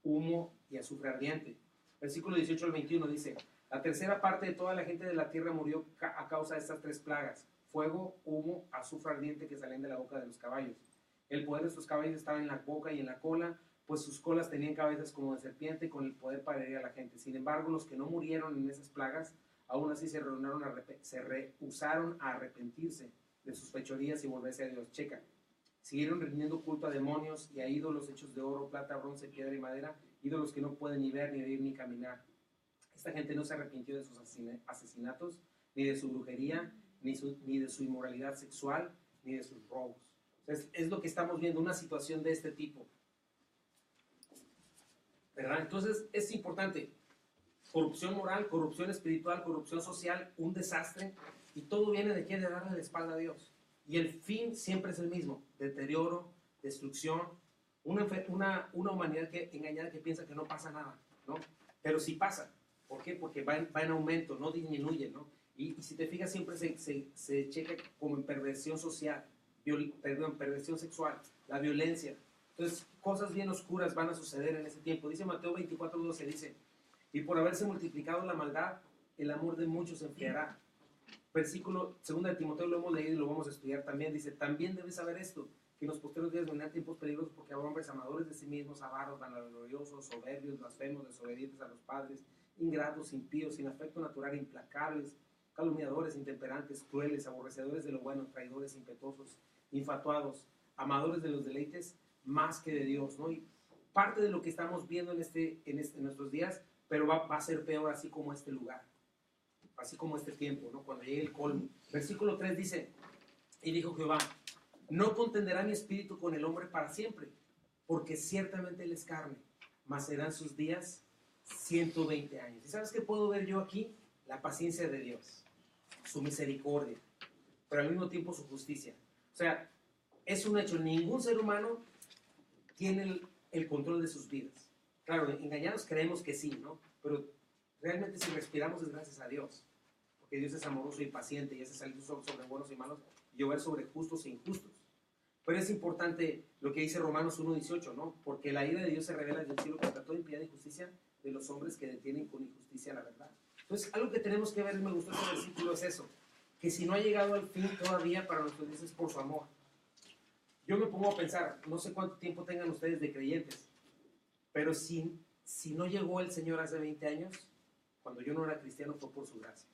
humo y azufre ardiente. Versículo 18 al 21 dice: la tercera parte de toda la gente de la tierra murió a causa de estas 3 plagas: fuego, humo, azufre ardiente que salían de la boca de los caballos. El poder de estos caballos estaba en la boca y en la cola, pues sus colas tenían cabezas como de serpiente, con el poder para herir a la gente. Sin embargo, los que no murieron en esas plagas, aún así se rehusaron a arrepentirse de sus fechorías y volverse a Dios. Checa. Siguieron rindiendo culto a demonios y a ídolos hechos de oro, plata, bronce, piedra y madera, ídolos que no pueden ni ver, ni oír, ni caminar. Esta gente no se arrepintió de sus asesinatos, ni de su brujería, ni de su inmoralidad sexual, ni de sus robos. Es lo que estamos viendo, una situación de este tipo, ¿verdad? Entonces es importante: corrupción moral, corrupción espiritual, corrupción social, un desastre, y todo viene de qué: de darle la espalda a Dios. Y el fin siempre es el mismo: deterioro, destrucción, una humanidad engañada que piensa que no pasa nada, ¿no? Pero sí pasa. ¿Por qué? Porque va en aumento, no disminuye, ¿no? Y si te fijas, siempre se checa como en perversión social, perversión sexual, la violencia. Entonces, cosas bien oscuras van a suceder en ese tiempo. Dice Mateo 24:12, dice: y por haberse multiplicado la maldad, el amor de muchos se enfriará. Versículo 2 de Timoteo, lo hemos leído y lo vamos a estudiar también. Dice: también debes saber esto, que en los posteriores días vendrán tiempos peligrosos, porque habrá hombres amadores de sí mismos, avaros, vanagloriosos, soberbios, blasfemos, desobedientes a los padres, ingratos, impíos, sin afecto natural, implacables, calumniadores, intemperantes, crueles, aborrecedores de lo bueno, traidores, impetuosos, infatuados, amadores de los deleites más que de Dios, ¿no? Y parte de lo que estamos viendo en nuestros días, pero va a ser peor, así como este lugar, así como este tiempo, ¿no? Cuando llegue el colmo. Versículo 3 dice: y dijo Jehová: no contenderá mi espíritu con el hombre para siempre, porque ciertamente él es carne, mas serán sus días 120 años. ¿Y sabes qué puedo ver yo aquí? La paciencia de Dios, su misericordia, pero al mismo tiempo su justicia. O sea, es un hecho: ningún ser humano tiene el control de sus vidas. Claro, engañados creemos que sí, ¿no? Pero realmente, si respiramos, es gracias a Dios, porque Dios es amoroso y paciente y hace salir sobre buenos y malos y llover sobre justos e injustos. Pero es importante lo que dice Romanos 1:18, ¿no? Porque la ira de Dios se revela desde el cielo contra toda impiedad e injusticia de los hombres que detienen con injusticia la verdad. Entonces, algo que tenemos que ver, y me gustó este versículo, es eso: que si no ha llegado al fin todavía para nuestros días, es por su amor. Yo me pongo a pensar, no sé cuánto tiempo tengan ustedes de creyentes, pero si no llegó el Señor hace 20 años, cuando yo no era cristiano, fue por su gracia.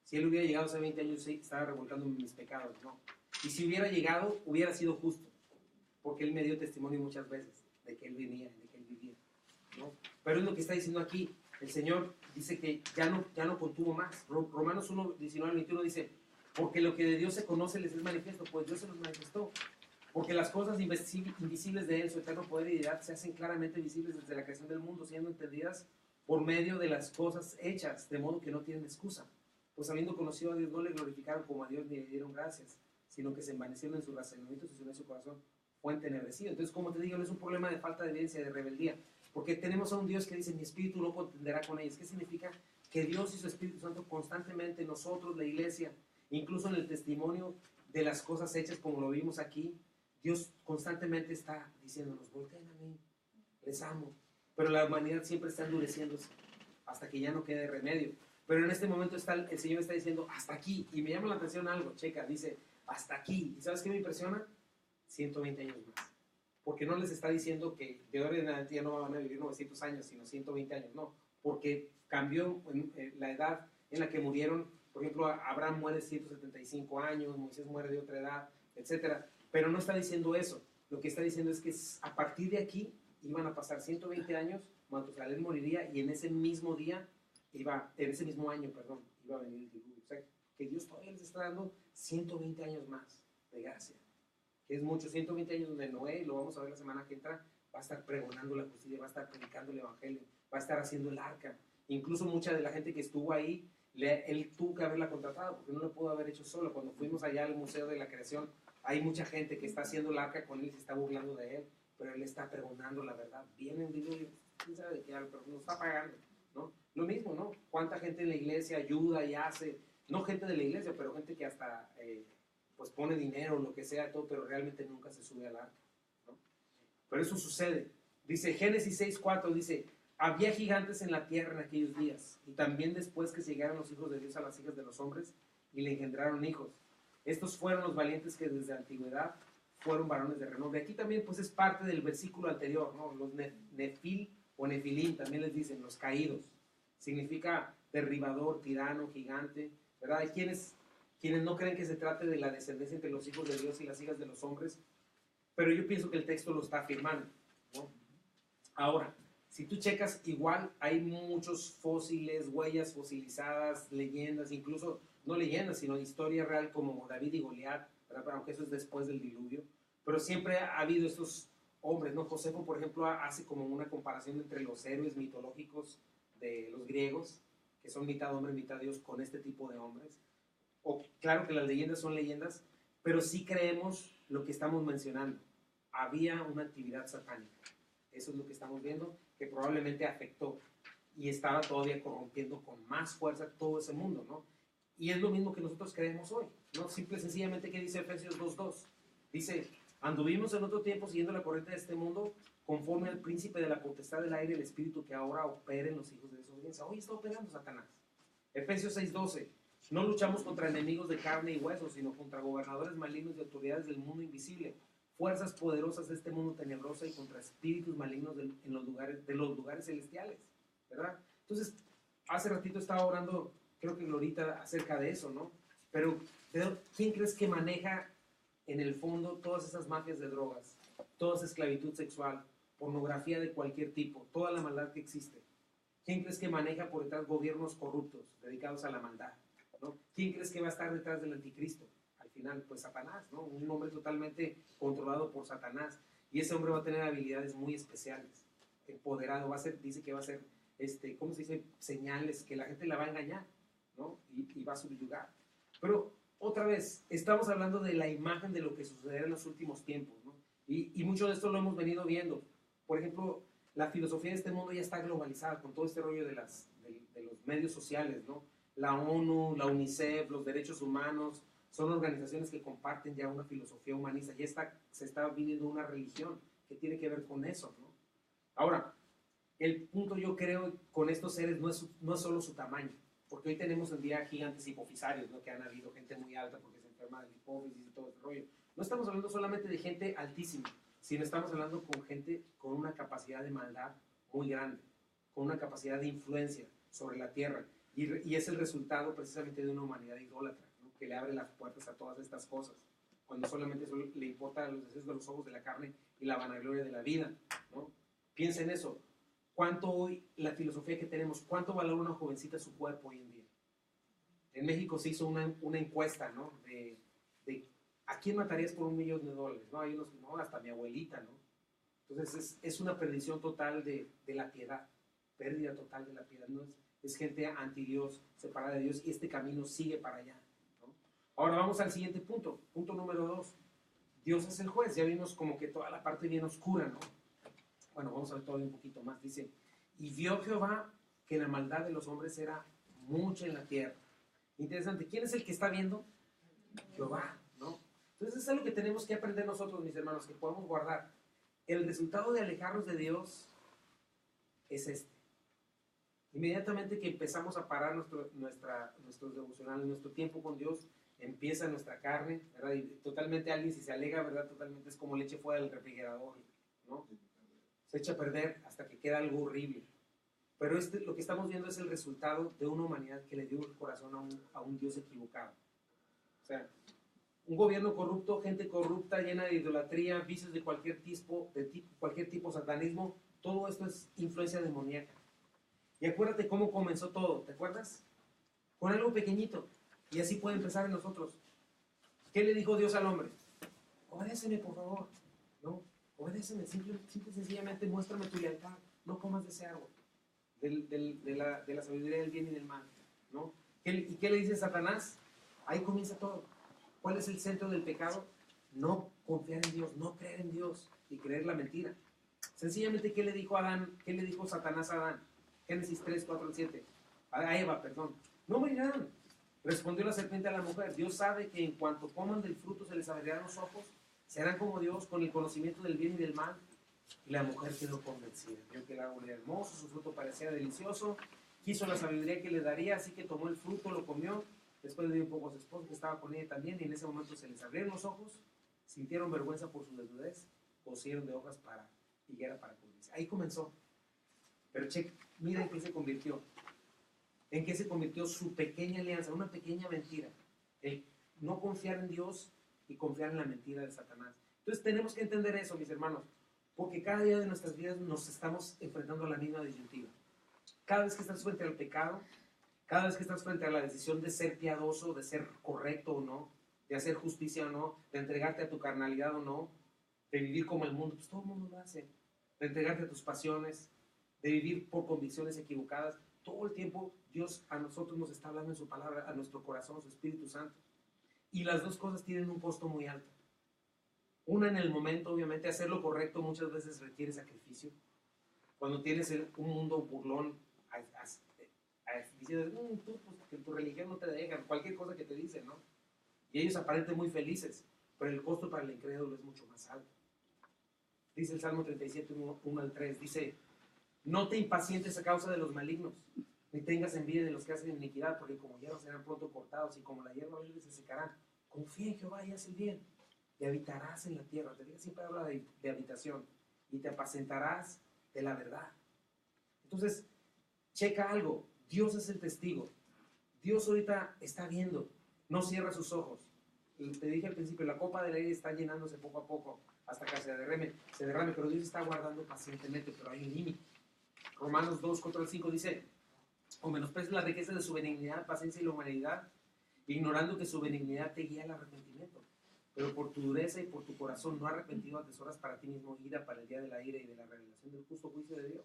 Si Él hubiera llegado hace 20 años, sí, estaba revolcando mis pecados, ¿no? Y si hubiera llegado, hubiera sido justo, porque Él me dio testimonio muchas veces de que Él venía, de que Él vivía, ¿no? Pero es lo que está diciendo aquí. El Señor dice que ya no contuvo más. Romanos 1:19-21 dice: porque lo que de Dios se conoce les es manifiesto, pues Dios se los manifestó. Porque las cosas invisibles de Él, su eterno poder y deidad, se hacen claramente visibles desde la creación del mundo, siendo entendidas por medio de las cosas hechas, de modo que no tienen excusa. Pues habiendo conocido a Dios, no le glorificaron como a Dios ni le dieron gracias, sino que se envanecieron en sus razonamientos y su necio corazón fue entenebrecido. Entonces, como te digo, no es un problema de falta de evidencia, de rebeldía, porque tenemos a un Dios que dice: mi espíritu no contenderá con ellos. ¿Qué significa? Que Dios y su Espíritu Santo constantemente, nosotros, la iglesia, incluso en el testimonio de las cosas hechas, como lo vimos aquí, Dios constantemente está diciéndonos: volteen a mí, les amo. Pero la humanidad siempre está endureciéndose hasta que ya no quede remedio. Pero en este momento el Señor está diciendo: hasta aquí. Y me llama la atención algo, checa, dice: hasta aquí. ¿Y sabes qué me impresiona? 120 años más. Porque no les está diciendo que de ahora en adelante ya no van a vivir 900 años, sino 120 años. No, porque cambió la edad en la que murieron. Por ejemplo, Abraham muere de 175 años, Moisés muere de otra edad, etcétera. Pero no está diciendo eso. lo que está diciendo es que a partir de aquí iban a pasar 120 años, Matusalén moriría y en ese mismo día, en ese mismo año, perdón, iba a venir el diluvio. O sea, que Dios todavía les está dando 120 años más de gracia, que es mucho, 120 años donde Noé, lo vamos a ver la semana que entra, va a estar pregonando la justicia, va a estar predicando el evangelio, va a estar haciendo el arca. Incluso mucha de la gente que estuvo ahí, él tuvo que haberla contratado, porque no lo pudo haber hecho solo. Cuando fuimos allá al Museo de la Creación, hay mucha gente que está haciendo el arca con él y se está burlando de él, pero él está pregonando la verdad. Viene un diluvio, quién sabe de qué habla, pero nos está pagando, ¿no? Lo mismo, ¿no? ¿Cuánta gente en la iglesia ayuda y hace? No gente de la iglesia, pero gente que hasta pues pone dinero, lo que sea, todo, pero realmente nunca se sube al arca, ¿no? Pero eso sucede. Dice Génesis 6:4, dice, había gigantes en la tierra en aquellos días, y también después que llegaron los hijos de Dios a las hijas de los hombres, y le engendraron hijos. Estos fueron los valientes que desde la antigüedad fueron varones de renombre. Aquí también pues es parte del versículo anterior, ¿no? Los nefil o nefilim, también les dicen, los caídos. Significa derribador, tirano, gigante, ¿verdad? Hay quienes no creen que se trate de la descendencia entre los hijos de Dios y las hijas de los hombres, pero yo pienso que el texto lo está afirmando, ¿no? Ahora, si tú checas, igual hay muchos fósiles, huellas fosilizadas, leyendas, incluso no leyendas, sino historia real como David y Goliat, ¿verdad? Aunque eso es después del diluvio, pero siempre ha habido estos hombres, ¿no? Josefo, por ejemplo, hace como una comparación entre los héroes mitológicos de los griegos, que son mitad hombre, mitad Dios, con este tipo de hombres. O, claro que las leyendas son leyendas, pero sí creemos lo que estamos mencionando. Había una actividad satánica. Eso es lo que estamos viendo, que probablemente afectó y estaba todavía corrompiendo con más fuerza todo ese mundo, ¿no? Y es lo mismo que nosotros creemos hoy, ¿no? Simple y sencillamente, ¿qué dice Efesios 2:2? Dice, anduvimos en otro tiempo siguiendo la corriente de este mundo, conforme al príncipe de la potestad del aire, el espíritu que ahora opera en los hijos de desobediencia. Hoy está operando Satanás. Efesios 6:12, no luchamos contra enemigos de carne y huesos, sino contra gobernadores malignos y autoridades del mundo invisible, fuerzas poderosas de este mundo tenebroso y contra espíritus malignos de los lugares celestiales, ¿verdad? Entonces, hace ratito estaba orando, creo que Glorita, acerca de eso, ¿no? Pero, ¿quién crees que maneja en el fondo todas esas mafias de drogas, toda esa esclavitud sexual, pornografía de cualquier tipo, toda la maldad que existe? ¿Quién crees que maneja por detrás gobiernos corruptos dedicados a la maldad, ¿no? ¿Quién crees que va a estar detrás del anticristo? Al final, pues Satanás, ¿no? Un hombre totalmente controlado por Satanás. Y ese hombre va a tener habilidades muy especiales. Empoderado, dice que va a ser, ¿cómo se dice? Señales, que la gente la va a engañar, ¿no? Y va a subyugar. Pero, otra vez, estamos hablando de la imagen de lo que sucederá en los últimos tiempos, ¿no? Y mucho de esto lo hemos venido viendo. Por ejemplo, la filosofía de este mundo ya está globalizada con todo este rollo de los medios sociales, ¿no? La ONU, la UNICEF, los derechos humanos, son organizaciones que comparten ya una filosofía humanista. Ya se está viviendo una religión que tiene que ver con eso, ¿no? Ahora, el punto yo creo con estos seres no es solo su tamaño, porque hoy tenemos en día gigantes hipofisarios, ¿no? Que han habido gente muy alta porque se enferma de hipófisis y todo ese rollo. No estamos hablando solamente de gente altísima, sino estamos hablando con gente con una capacidad de maldad muy grande, con una capacidad de influencia sobre la tierra. Y es el resultado precisamente de una humanidad idólatra, ¿no? Que le abre las puertas a todas estas cosas, cuando solamente le importan los deseos de los ojos de la carne y la vanagloria de la vida, ¿no? Piensa en eso. ¿Cuánto hoy, la filosofía que tenemos, cuánto valora una jovencita su cuerpo hoy en día? En México se hizo una encuesta, ¿no? De ¿a quién matarías por $1.000.000? ¿No? Hay unos que no, hasta mi abuelita, ¿no? Entonces es una perdición total de la piedad, pérdida total de la piedad, ¿no? Es gente anti Dios, separada de Dios, y este camino sigue para allá, ¿no? Ahora vamos al siguiente punto, punto número 2. Dios es el juez, ya vimos como que toda la parte bien oscura, ¿no? Bueno, vamos a ver todavía un poquito más. Dice, y vio Jehová que la maldad de los hombres era mucha en la tierra. Interesante, ¿quién es el que está viendo? Jehová, ¿no? Entonces es algo que tenemos que aprender nosotros, mis hermanos, que podemos guardar. El resultado de alejarnos de Dios es este. Inmediatamente que empezamos a parar nuestros devocionales, nuestro tiempo con Dios, empieza nuestra carne, ¿verdad? Y totalmente alguien, si se alega, ¿verdad? Totalmente es como leche fuera del refrigerador, ¿no? Se echa a perder hasta que queda algo horrible. Pero lo que estamos viendo es el resultado de una humanidad que le dio el corazón a un Dios equivocado. O sea, Un gobierno corrupto, gente corrupta, llena de idolatría, vicios de cualquier tipo, satanismo, todo esto es influencia demoníaca. Y acuérdate cómo comenzó todo, ¿te acuerdas? Con algo pequeñito. Y así puede empezar en nosotros. ¿Qué le dijo Dios al hombre? Obedéceme, por favor. No, obedéceme, simple y sencillamente muéstrame tu lealtad. No comas de ese árbol, de la sabiduría del bien y del mal. ¿No? ¿Y qué le dice Satanás? Ahí comienza todo. ¿Cuál es el centro del pecado? No confiar en Dios, no creer en Dios y creer la mentira. Sencillamente, ¿qué le dijo Adán? ¿Qué le dijo Satanás a Adán? Génesis 3, 4 al 7. A Eva, perdón. No morirán. Respondió la serpiente a la mujer: Dios sabe que en cuanto coman del fruto se les abrirán los ojos, serán como Dios con el conocimiento del bien y del mal. Y la mujer quedó convencida. Vio que el árbol era hermoso, su fruto parecía delicioso, quiso la sabiduría que le daría, así que tomó el fruto, lo comió. Después le dio un poco a su esposo que estaba con ella también, y en ese momento se les abrieron los ojos, sintieron vergüenza por su desnudez, cosieron de hojas para higuera para cubrirse. Ahí comenzó. Pero mira en qué se convirtió. En qué se convirtió su pequeña alianza, una pequeña mentira. El no confiar en Dios y confiar en la mentira de Satanás. Entonces tenemos que entender eso, mis hermanos, porque cada día de nuestras vidas nos estamos enfrentando a la misma disyuntiva. Cada vez que estás frente al pecado, cada vez que estás frente a la decisión de ser piadoso, de ser correcto o no, de hacer justicia o no, de entregarte a tu carnalidad o no, de vivir como el mundo, pues todo el mundo lo hace, de entregarte a tus pasiones, de vivir por convicciones equivocadas, todo el tiempo Dios a nosotros nos está hablando en su palabra, a nuestro corazón, su Espíritu Santo. Y las dos cosas tienen un costo muy alto. Una, en el momento, obviamente, hacer lo correcto muchas veces requiere sacrificio. Cuando tienes un mundo burlón, dices, tú, pues, que tu religión no te deja, cualquier cosa que te dicen, ¿no? Y ellos aparentan muy felices, pero el costo para el incrédulo es mucho más alto. Dice el Salmo 37, 1 al 3, dice: no te impacientes a causa de los malignos, ni tengas envidia de los que hacen iniquidad, porque como hierro serán pronto cortados, y como la hierba verde se secarán. Confía en Jehová y haz el bien, y habitarás en la tierra. Siempre habla de habitación, y te apacentarás de la verdad. Entonces, checa algo, Dios es el testigo. Dios ahorita está viendo, no cierra sus ojos. Te dije al principio, la copa del aire está llenándose poco a poco hasta que se derrame, pero Dios está guardando pacientemente, pero hay un límite. Romanos 2, 4 al 5 dice: o menosprecies la riqueza de su benignidad, paciencia y la humanidad, ignorando que su benignidad te guía al arrepentimiento. Pero por tu dureza y por tu corazón no arrepentido atesoras para ti mismo ira para el día de la ira y de la revelación del justo juicio de Dios.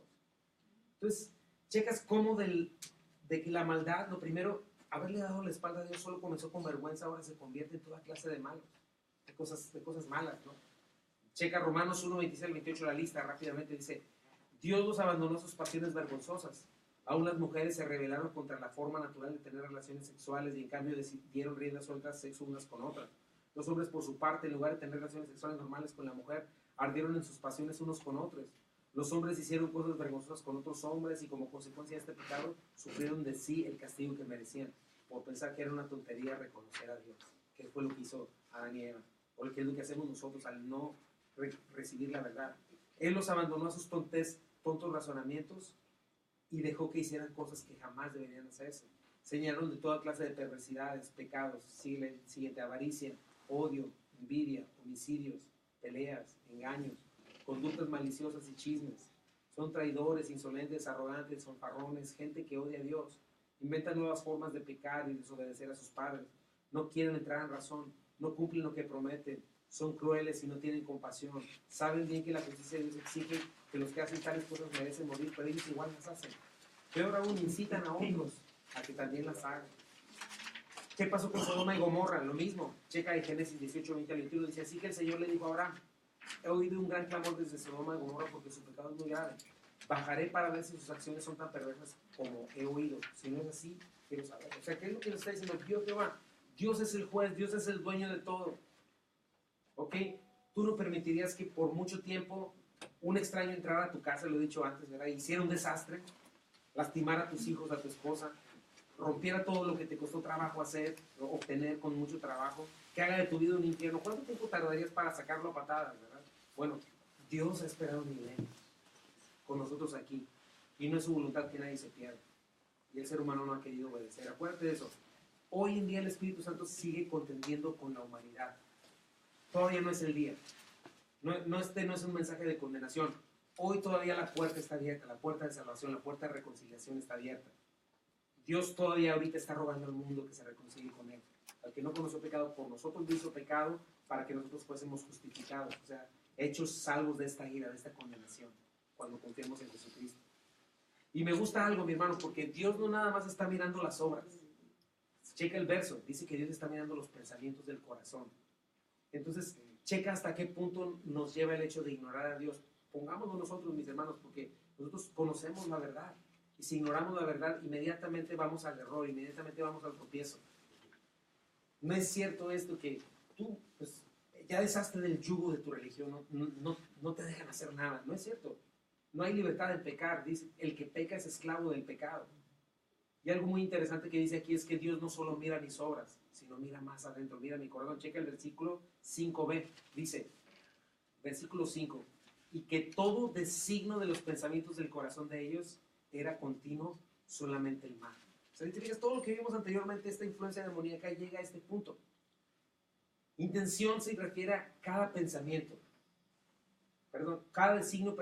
Entonces, checas cómo de que la maldad, lo primero, haberle dado la espalda a Dios solo comenzó con vergüenza, ahora se convierte en toda clase de malos, de cosas malas, ¿no? Checa Romanos 1, 26 al 28, la lista rápidamente dice: Dios los abandonó a sus pasiones vergonzosas. Aún las mujeres se rebelaron contra la forma natural de tener relaciones sexuales y en cambio dieron rienda suelta a sexo unas con otras. Los hombres, por su parte, en lugar de tener relaciones sexuales normales con la mujer, ardieron en sus pasiones unos con otros. Los hombres hicieron cosas vergonzosas con otros hombres y como consecuencia de este pecado sufrieron de sí el castigo que merecían, por pensar que era una tontería reconocer a Dios, que fue lo que hizo Adán y Eva, o lo que es lo que hacemos nosotros al no recibir la verdad. Él los abandonó a sus tontos razonamientos y dejó que hicieran cosas que jamás deberían hacerse. Señalaron de toda clase de perversidades, pecados, siguiente, avaricia, odio, envidia, homicidios, peleas, engaños, conductas maliciosas y chismes. Son traidores, insolentes, arrogantes, fanfarrones, gente que odia a Dios. Inventan nuevas formas de pecar y desobedecer a sus padres. No quieren entrar en razón, no cumplen lo que prometen, son crueles y no tienen compasión. Saben bien que la justicia de Dios exige que los que hacen tales cosas merecen morir, pero ellos igual las hacen. Peor aún, incitan a otros a que también las hagan. ¿Qué pasó con Sodoma y Gomorra? Lo mismo. Checa en Génesis 18, 20 al 21. Dice: así que el Señor le dijo a Abraham: he oído un gran clamor desde Sodoma y Gomorra porque su pecado es muy grave. Bajaré para ver si sus acciones son tan perversas como he oído. Si no es así, quiero saber. O sea, ¿qué es lo que nos está diciendo Dios, Jehová? Dios es el juez, Dios es el dueño de todo. ¿Ok? Tú no permitirías que por mucho tiempo un extraño entrara a tu casa, lo he dicho antes, ¿verdad? Hiciera un desastre, lastimara a tus hijos, a tu esposa, rompiera todo lo que te costó trabajo hacer, obtener con mucho trabajo, que haga de tu vida un infierno. ¿Cuánto tiempo tardarías para sacarlo a patadas, verdad? Bueno, Dios ha esperado un milenio con nosotros aquí, y no es su voluntad que nadie se pierda. Y el ser humano no ha querido obedecer. Acuérdate de eso. hoy en día el Espíritu Santo sigue contendiendo con la humanidad. Todavía no es el día. Este no es un mensaje de condenación. Hoy todavía la puerta está abierta, la puerta de salvación, la puerta de reconciliación está abierta. Dios todavía ahorita está rogando al mundo que se reconcilie con Él. Al que no conoció pecado, por nosotros lo hizo pecado para que nosotros fuésemos justificados, o sea, hechos salvos de esta ira, de esta condenación, cuando confiemos en Jesucristo. Y me gusta algo, mi hermano, porque Dios no nada más está mirando las obras. Checa el verso, dice que Dios está mirando los pensamientos del corazón. Entonces, checa hasta qué punto nos lleva el hecho de ignorar a Dios. Pongámoslo nosotros, mis hermanos, porque nosotros conocemos la verdad. Y si ignoramos la verdad, inmediatamente vamos al error, inmediatamente vamos al tropiezo. No es cierto esto que tú pues, ya deshazte del yugo de tu religión, no te dejan hacer nada. No es cierto. No hay libertad de pecar. Dice, el que peca es esclavo del pecado. Y algo muy interesante que dice aquí es que Dios no solo mira mis obras, sino mira más adentro, mira mi corazón. Checa el versículo 5b. Dice, versículo 5, y que todo designo de los pensamientos del corazón de ellos era continuo solamente el mal. O sea, si te fijas, todo lo que vimos anteriormente, esta influencia demoníaca llega a este punto. Intención se refiere a cada pensamiento. Cada designio,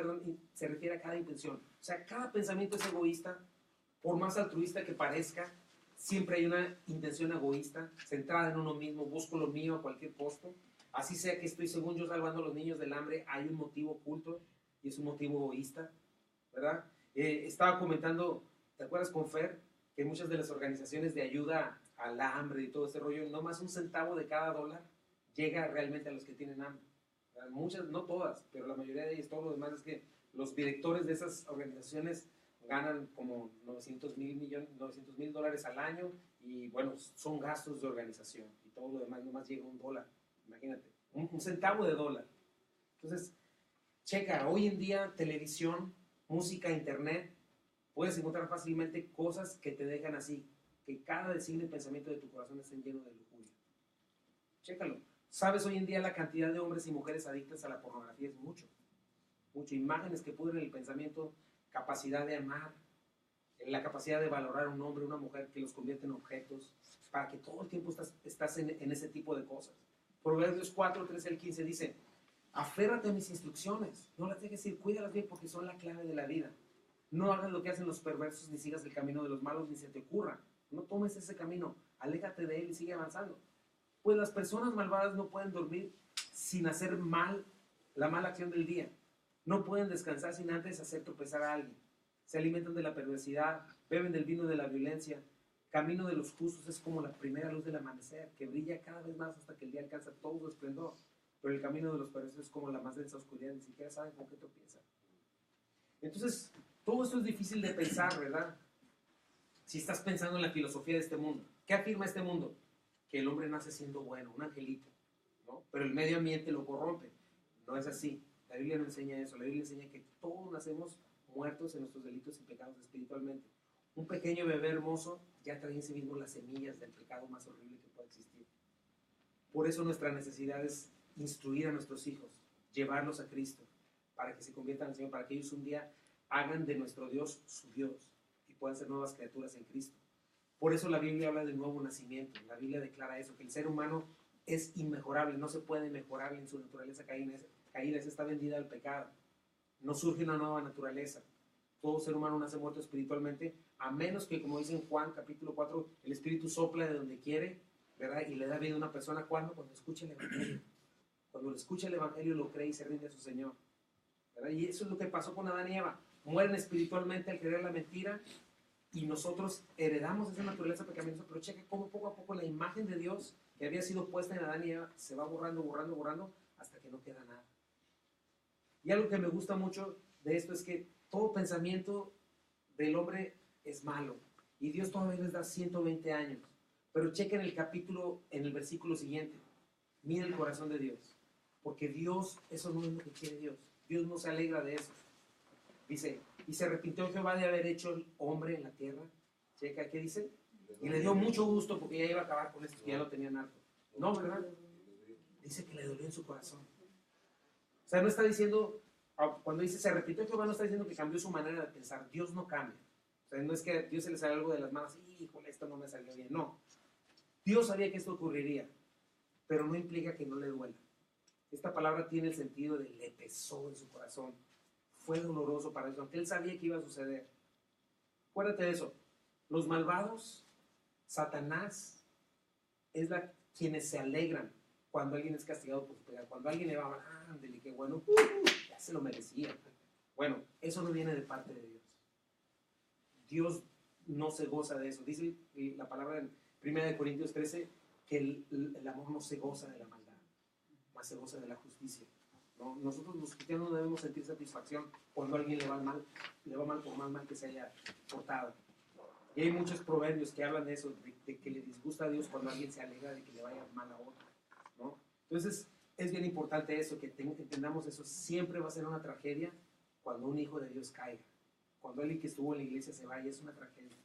se refiere a cada intención. O sea, cada pensamiento es egoísta, por más altruista que parezca, siempre hay una intención egoísta, centrada en uno mismo, busco lo mío a cualquier costo. Así sea que estoy, según yo, salvando a los niños del hambre, hay un motivo oculto y es un motivo egoísta, ¿verdad? Estaba comentando, ¿te acuerdas con Fer? Que muchas de las organizaciones de ayuda al hambre y todo este rollo, no más un centavo de cada dólar llega realmente a los que tienen hambre. Muchas, no todas, pero la mayoría de ellas, todo lo demás es que los directores de esas organizaciones ganan como 900 mil dólares al año y bueno, son gastos de organización y todo lo demás nomás llega un dólar, imagínate, un centavo de dólar. Entonces, checa, hoy en día televisión, música, internet, puedes encontrar fácilmente cosas que te dejan así, que cada designio y pensamiento de tu corazón estén lleno de lujuria. Chécalo. ¿Sabes hoy en día la cantidad de hombres y mujeres adictas a la pornografía? Es mucho. Imágenes que pudren el pensamiento, capacidad de amar, la capacidad de valorar a un hombre, una mujer, que los convierte en objetos, para que todo el tiempo estás en ese tipo de cosas. Proverbios 4, 13 al 15 dice, aférrate a mis instrucciones, no las dejes ir, cuídalas bien porque son la clave de la vida. No hagas lo que hacen los perversos, ni sigas el camino de los malos, ni se te ocurra. No tomes ese camino, aléjate de él y sigue avanzando. Pues las personas malvadas no pueden dormir sin hacer mal, la mala acción del día. No pueden descansar sin antes hacer tropezar a alguien. Se alimentan de la perversidad, beben del vino de la violencia. Camino de los justos es como la primera luz del amanecer, que brilla cada vez más hasta que el día alcanza todo su esplendor. Pero el camino de los perversos es como la más densa oscuridad, ni siquiera saben con qué tropiezan. Entonces, todo esto es difícil de pensar, ¿verdad? Si estás pensando en la filosofía de este mundo. ¿Qué afirma este mundo? Que el hombre nace siendo bueno, un angelito, ¿no? Pero el medio ambiente lo corrompe. No es así. La Biblia no enseña eso. La Biblia enseña que todos nacemos muertos en nuestros delitos y pecados espiritualmente. Un pequeño bebé hermoso ya trae en sí mismo las semillas del pecado más horrible que pueda existir. Por eso nuestra necesidad es instruir a nuestros hijos, llevarlos a Cristo, para que se conviertan al Señor, para que ellos un día hagan de nuestro Dios su Dios y puedan ser nuevas criaturas en Cristo. Por eso la Biblia habla de nuevo nacimiento. La Biblia declara eso, que el ser humano es inmejorable, no se puede mejorar en su naturaleza caída, esa está vendida al pecado. No surge una nueva naturaleza. Todo ser humano nace muerto espiritualmente, a menos que, como dice en Juan capítulo 4, el Espíritu sopla de donde quiere, ¿verdad? Y le da vida a una persona. ¿Cuándo? Cuando escucha el Evangelio. Cuando le escucha el Evangelio, lo cree y se rinde a su Señor, ¿verdad? Y eso es lo que pasó con Adán y Eva. Mueren espiritualmente al creer la mentira y nosotros heredamos esa naturaleza pecaminosa, pero checa cómo poco a poco la imagen de Dios que había sido puesta en Adán y Eva se va borrando, hasta que no queda nada. Y algo que me gusta mucho de esto es que todo pensamiento del hombre es malo. Y Dios todavía les da 120 años. Pero chequen el capítulo, en el versículo siguiente. Mira el corazón de Dios. Porque Dios, eso no es lo que quiere Dios. Dios no se alegra de eso. Dice, y se arrepintió Jehová de haber hecho el hombre en la tierra. Checa, ¿qué dice? Y le dio mucho gusto porque ya iba a acabar con esto, que ya lo tenían harto. No, ¿verdad? Dice que le dolió en su corazón. O sea, no está diciendo, cuando dice se arrepintió Jehová, no está diciendo que cambió su manera de pensar. Dios no cambia. O sea, no es que a Dios se le sale algo de las manos, híjole, esto no me salió bien. No. Dios sabía que esto ocurriría, pero no implica que no le duela. Esta palabra tiene el sentido de le pesó en su corazón. Fue doloroso para eso, aunque él sabía que iba a suceder. Acuérdate de eso. Los malvados, Satanás, es quienes se alegran cuando alguien es castigado por su pecado. Cuando alguien le va mal, ándale, qué bueno, ya se lo merecía. Bueno, eso no viene de parte de Dios. Dios no se goza de eso. Dice la palabra en 1 Corintios 13 que el amor no se goza de la maldad, más se goza de la justicia. ¿No? Nosotros los cristianos no debemos sentir satisfacción cuando a alguien le va mal por más mal que se haya portado. Y hay muchos proverbios que hablan de eso, de que le disgusta a Dios cuando alguien se alegra de que le vaya mal a otro, ¿no? Entonces, es bien importante eso, que entendamos eso. Siempre va a ser una tragedia cuando un hijo de Dios caiga. Cuando alguien que estuvo en la iglesia se vaya, es una tragedia.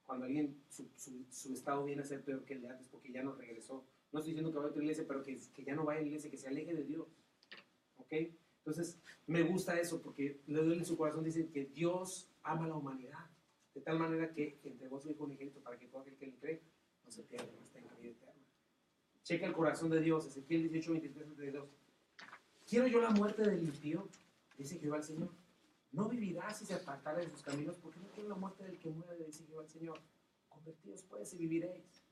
Cuando alguien, su estado viene a ser peor que el de antes porque ya no regresó. No estoy diciendo que vaya a otra iglesia, pero que ya no vaya a la iglesia, que se aleje de Dios. ¿Ok? Entonces, me gusta eso porque le duele en su corazón. Dice que Dios ama a la humanidad. De tal manera que entregó a su Hijo unigénito para que todo aquel que le cree no se pierda, no tenga vida eterna. Checa el corazón de Dios, Ezequiel 18, 23, 32. ¿Quiero yo la muerte del impío? Dice Jehová el Señor. No vivirá si se apartara de sus caminos, porque no quiero la muerte del que muere, dice Jehová el Señor. Convertidos pues y viviréis.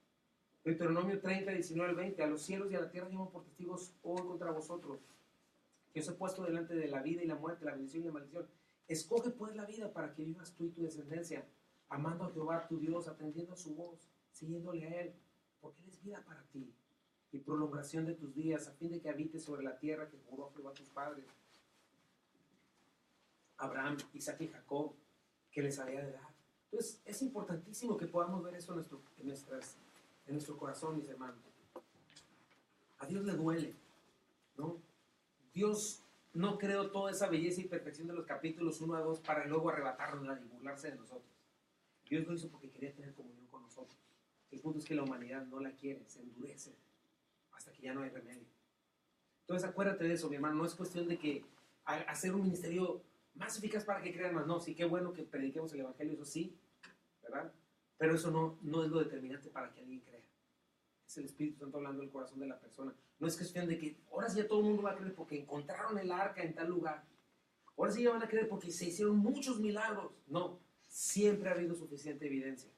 Deuteronomio 30, 19 al 20. A los cielos y a la tierra llamo por testigos hoy contra vosotros, que os he puesto delante de la vida y la muerte, la bendición y la maldición. Escoge pues la vida para que vivas tú y tu descendencia, amando a Jehová tu Dios, atendiendo a su voz, siguiéndole a Él, porque Él es vida para ti y prolongación de tus días, a fin de que habites sobre la tierra que juró Jehová a tus padres, Abraham, Isaac y Jacob, que les había de dar. Entonces, es importantísimo que podamos ver eso en nuestro corazón, mis hermanos. A Dios le duele, ¿no? Dios no creó toda esa belleza y perfección de los capítulos 1 a 2 para luego arrebatarnos y burlarse de nosotros. Dios lo hizo porque quería tener comunión con nosotros. El punto es que la humanidad no la quiere, se endurece hasta que ya no hay remedio. Entonces acuérdate de eso, mi hermano. No es cuestión de que hacer un ministerio más eficaz para que crean más. No, sí, qué bueno que prediquemos el evangelio, eso sí, ¿verdad? Pero eso no es lo determinante para que alguien crea. Es el Espíritu Santo hablando del corazón de la persona. No es cuestión de que ahora sí ya todo el mundo va a creer porque encontraron el arca en tal lugar. Ahora sí ya van a creer porque se hicieron muchos milagros. No, siempre ha habido suficiente evidencia.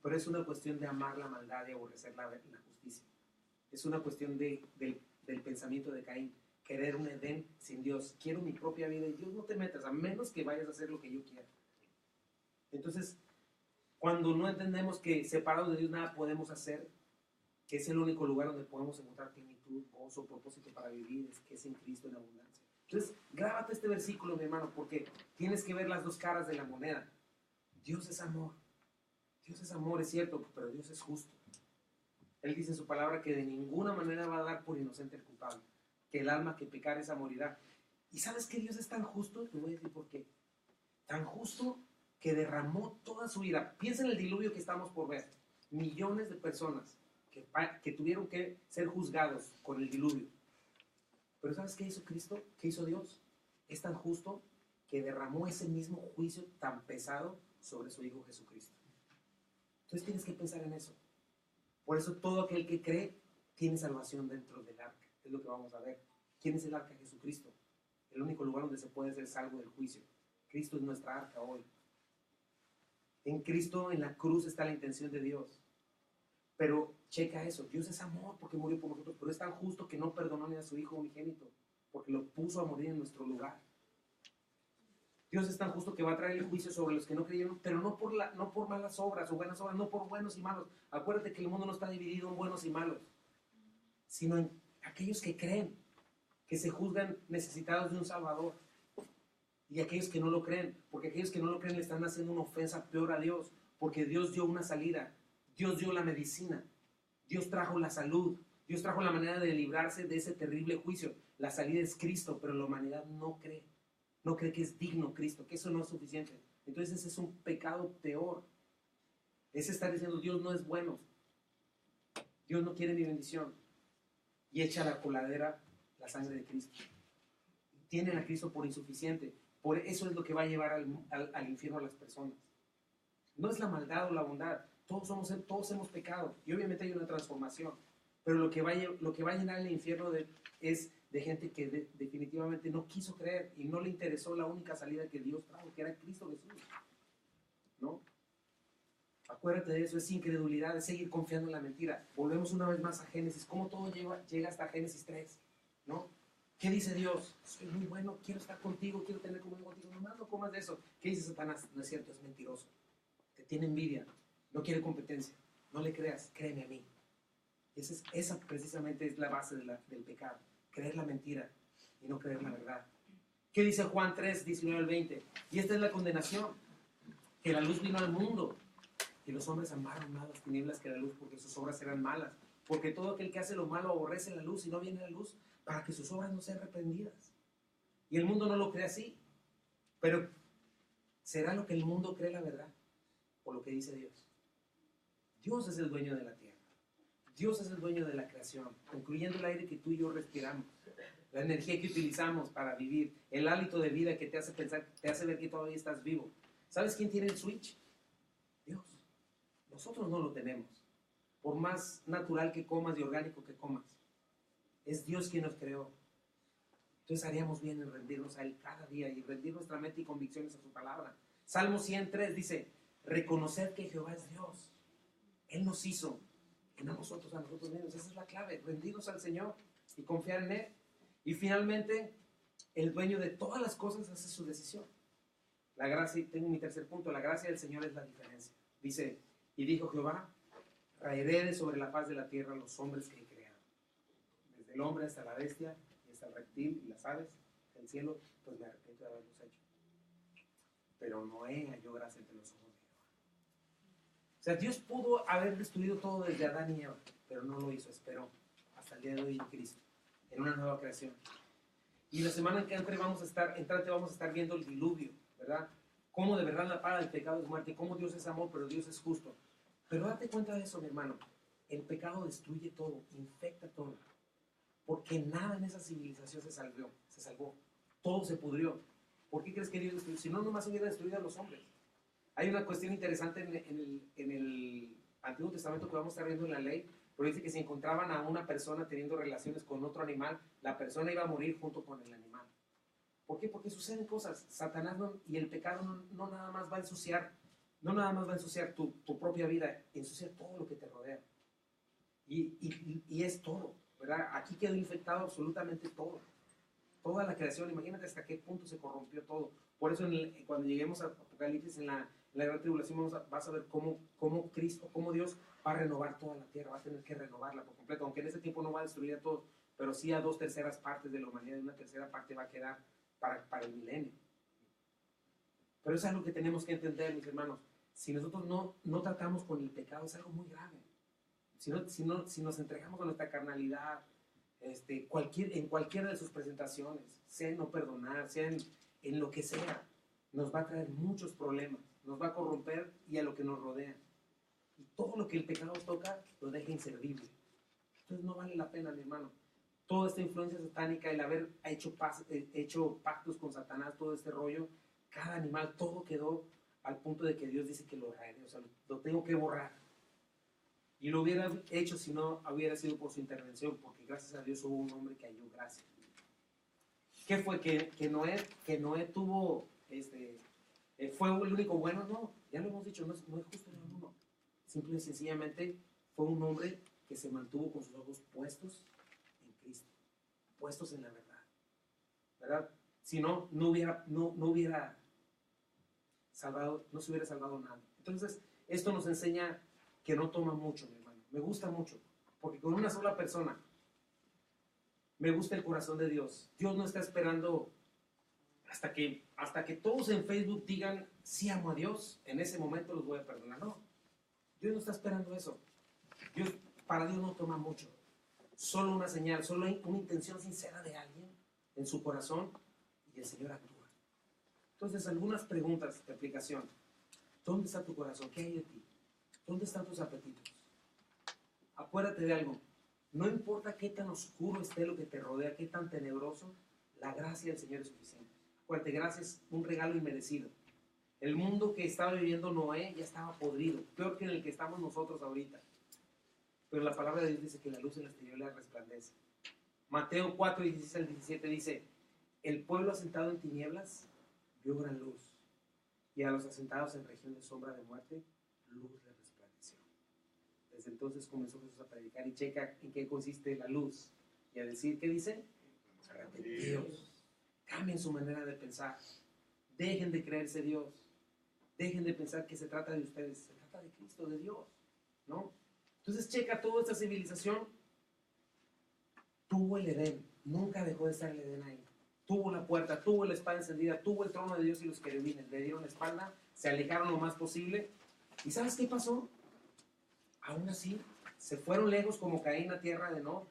Pero es una cuestión de amar la maldad y aborrecer la justicia. Es una cuestión del pensamiento de Caín. Querer un Edén sin Dios. Quiero mi propia vida y Dios no te metas, a menos que vayas a hacer lo que yo quiera. Entonces, cuando no entendemos que separados de Dios nada podemos hacer, que es el único lugar donde podemos encontrar plenitud, gozo, propósito para vivir, es que es en Cristo en abundancia. Entonces, grábate este versículo, mi hermano, porque tienes que ver las dos caras de la moneda. Dios es amor. Dios es amor, es cierto, pero Dios es justo. Él dice en su palabra que de ninguna manera va a dar por inocente el culpable, que el alma que pecar esa morirá. ¿Y sabes que Dios es tan justo? Te voy a decir por qué. Tan justo que derramó toda su ira. Piensa en el diluvio que estamos por ver. Millones de personas que tuvieron que ser juzgados con el diluvio. Pero ¿sabes qué hizo Cristo? ¿Qué hizo Dios? Es tan justo que derramó ese mismo juicio tan pesado sobre su Hijo Jesucristo. Entonces tienes que pensar en eso. Por eso todo aquel que cree tiene salvación dentro del arca. Es lo que vamos a ver. ¿Quién es el arca? Jesucristo. El único lugar donde se puede ser salvo del juicio. Cristo es nuestra arca hoy. En Cristo, en la cruz, está la intención de Dios. Pero checa eso, Dios es amor porque murió por nosotros, pero es tan justo que no perdonó ni a su Hijo unigénito, porque lo puso a morir en nuestro lugar. Dios es tan justo que va a traer el juicio sobre los que no creyeron, pero no por malas obras o buenas obras, no por buenos y malos. Acuérdate que el mundo no está dividido en buenos y malos, sino en aquellos que creen, que se juzgan necesitados de un Salvador, y aquellos que no lo creen, porque aquellos que no lo creen le están haciendo una ofensa peor a Dios, porque Dios dio una salida. Dios dio la medicina, Dios trajo la salud, Dios trajo la manera de librarse de ese terrible juicio. La salida es Cristo, pero la humanidad no cree que es digno Cristo, que eso no es suficiente. Entonces ese es un pecado peor. Es estar diciendo Dios no es bueno, Dios no quiere mi bendición, y echa a la coladera la sangre de Cristo. Tienen a Cristo por insuficiente, por eso es lo que va a llevar al infierno a las personas. No es la maldad o la bondad. Todos hemos pecado y obviamente hay una transformación, pero lo que va a llenar el infierno es de gente que definitivamente no quiso creer y no le interesó la única salida que Dios trajo, que era Cristo Jesús, ¿no? Acuérdate de eso, es incredulidad, es seguir confiando en la mentira. Volvemos una vez más a Génesis, cómo todo llega hasta Génesis 3, ¿no? ¿Qué dice Dios? Soy muy bueno, quiero estar contigo, quiero tener comunión contigo, nomás no comas de eso. ¿Qué dice Satanás? No es cierto, es mentiroso, te tiene envidia, no quiere competencia, no le creas, créeme a mí. Esa precisamente es la base del pecado, creer la mentira y no creer la verdad. ¿Qué dice Juan 3, 19 al 20? Y esta es la condenación, que la luz vino al mundo y los hombres amaron más las tinieblas que la luz porque sus obras eran malas. Porque todo aquel que hace lo malo aborrece la luz y no viene a la luz para que sus obras no sean reprendidas. Y el mundo no lo cree así. Pero ¿será lo que el mundo cree la verdad? O lo que dice Dios. Dios es el dueño de la tierra. Dios es el dueño de la creación, incluyendo el aire que tú y yo respiramos, la energía que utilizamos para vivir, el hálito de vida que te hace pensar, te hace ver que todavía estás vivo. ¿Sabes quién tiene el switch? Dios. Nosotros no lo tenemos. Por más natural que comas y orgánico que comas, es Dios quien nos creó. Entonces haríamos bien en rendirnos a Él cada día y rendir nuestra mente y convicciones a su palabra. Salmo 103 dice, reconocer que Jehová es Dios. Él nos hizo, y no nosotros a nosotros mismos. Esa es la clave, rendirnos al Señor y confiar en Él. Y finalmente, el dueño de todas las cosas hace su decisión. La gracia, tengo mi tercer punto, la gracia del Señor es la diferencia. Dice, y dijo Jehová, raeré de sobre la faz de la tierra los hombres que he creado. Desde el hombre hasta la bestia, y hasta el reptil y las aves del cielo, pues me arrepiento de haberlos hecho. Pero Noé halló gracia entre los ojos de Jehová. O sea, Dios pudo haber destruido todo desde Adán y Eva, pero no lo hizo, esperó hasta el día de hoy en Cristo, en una nueva creación. Y la semana que entrante vamos a estar viendo el diluvio, ¿verdad? Cómo de verdad la paga del pecado es muerte, cómo Dios es amor, pero Dios es justo. Pero date cuenta de eso, mi hermano. El pecado destruye todo, infecta todo. Porque nada en esa civilización se salvó. Todo se pudrió. ¿Por qué crees que Dios destruyó? Si no, nomás hubiera destruido a los hombres. Hay una cuestión interesante en el Antiguo Testamento que vamos a estar viendo en la ley, pero dice que si encontraban a una persona teniendo relaciones con otro animal, la persona iba a morir junto con el animal. ¿Por qué? Porque suceden cosas. Satanás y el pecado no nada más va a ensuciar, no nada más va a ensuciar tu propia vida, ensucia todo lo que te rodea. Y es todo, ¿verdad? Aquí quedó infectado absolutamente todo. Toda la creación, imagínate hasta qué punto se corrompió todo. Por eso cuando lleguemos a Apocalipsis, en la gran tribulación, vas a ver cómo Cristo, cómo Dios va a renovar toda la tierra, va a tener que renovarla por completo, aunque en ese tiempo no va a destruir a todos, pero sí a 2/3 partes de la humanidad, y una tercera parte va a quedar para el milenio. Pero eso es algo que tenemos que entender, mis hermanos. Si nosotros no tratamos con el pecado, es algo muy grave. Si nos entregamos a nuestra carnalidad, en cualquiera de sus presentaciones, sea en no perdonar, sea en lo que sea, nos va a traer muchos problemas, nos va a corromper y a lo que nos rodea. Y todo lo que el pecado toca, lo deja inservible. Entonces no vale la pena, mi hermano. Toda esta influencia satánica, el haber hecho pactos con Satanás, todo este rollo, cada animal, todo quedó al punto de que Dios dice que lo raeré, o sea, lo tengo que borrar. Y lo hubiera hecho si no hubiera sido por su intervención, porque gracias a Dios hubo un hombre que halló gracia. ¿Qué fue? ¿Que Noé tuvo, fue el único bueno? No, ya lo hemos dicho, no es justo ninguno. Simple y sencillamente fue un hombre que se mantuvo con sus ojos puestos en Cristo, puestos en la verdad, ¿verdad? Si no, no se hubiera salvado nada. Entonces, esto nos enseña que no toma mucho, mi hermano. Me gusta mucho, porque con una sola persona me gusta el corazón de Dios. Dios no está esperando hasta que todos en Facebook digan, sí amo a Dios, en ese momento los voy a perdonar. No, Dios no está esperando eso. Para Dios no toma mucho. Solo una señal, solo una intención sincera de alguien en su corazón y el Señor actúa. Entonces, algunas preguntas de aplicación. ¿Dónde está tu corazón? ¿Qué hay de ti? ¿Dónde están tus apetitos? Acuérdate de algo. No importa qué tan oscuro esté lo que te rodea, qué tan tenebroso, la gracia del Señor es suficiente. Acuérdate, gracia es un regalo inmerecido. El mundo que estaba viviendo Noé ya estaba podrido, peor que en el que estamos nosotros ahorita. Pero la palabra de Dios dice que la luz en las tinieblas resplandece. Mateo 4, 16 al 17 dice, el pueblo asentado en tinieblas vio gran luz, y a los asentados en región de sombra de muerte, luz les resplandeció. Desde entonces comenzó Jesús a predicar, y checa en qué consiste la luz, y a decir, ¿qué dice? Arrepentidos, cambien su manera de pensar, dejen de creerse Dios, dejen de pensar que se trata de ustedes, se trata de Cristo, de Dios, ¿no? Entonces checa, toda esta civilización tuvo el Edén, nunca dejó de estar el Edén ahí. Tuvo la puerta, tuvo la espada encendida, tuvo el trono de Dios y los querubines, le dieron la espalda, se alejaron lo más posible. ¿Y sabes qué pasó? Aún así, se fueron lejos como Caín a tierra de Nod,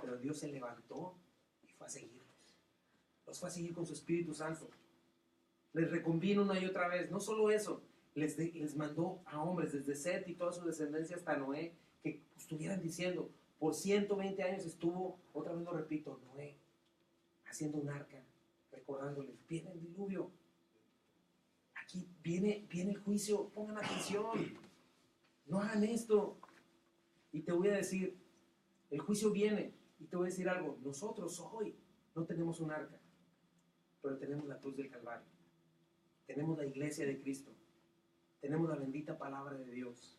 pero Dios se levantó y fue a seguirlos. Los fue a seguir con su Espíritu Santo. Les reconvino una y otra vez. No solo eso, les mandó a hombres desde Set y toda su descendencia hasta Noé, que estuvieran diciendo, por 120 años estuvo, otra vez lo repito, Noé, haciendo un arca, recordándoles, viene el diluvio, aquí viene el juicio, pongan atención, no hagan esto. Y te voy a decir, el juicio viene, y te voy a decir algo, nosotros hoy no tenemos un arca, pero tenemos la cruz del Calvario, tenemos la iglesia de Cristo, tenemos la bendita palabra de Dios,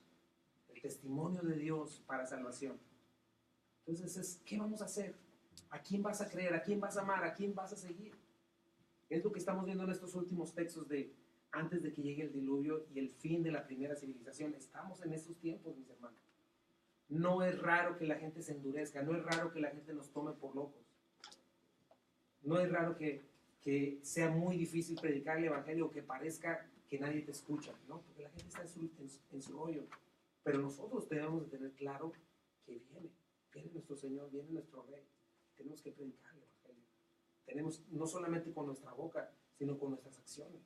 el testimonio de Dios para salvación. Entonces, ¿qué vamos a hacer? ¿A quién vas a creer? ¿A quién vas a amar? ¿A quién vas a seguir? Es lo que estamos viendo en estos últimos textos de antes de que llegue el diluvio y el fin de la primera civilización. Estamos en estos tiempos, mis hermanos. No es raro que la gente se endurezca, no es raro que la gente nos tome por locos. No es raro que sea muy difícil predicar el evangelio o que parezca que nadie te escucha, ¿no? Porque la gente está en su rollo. Pero nosotros debemos de tener claro que viene nuestro Señor, viene nuestro Rey. Tenemos que predicar el evangelio. Tenemos, no solamente con nuestra boca, sino con nuestras acciones.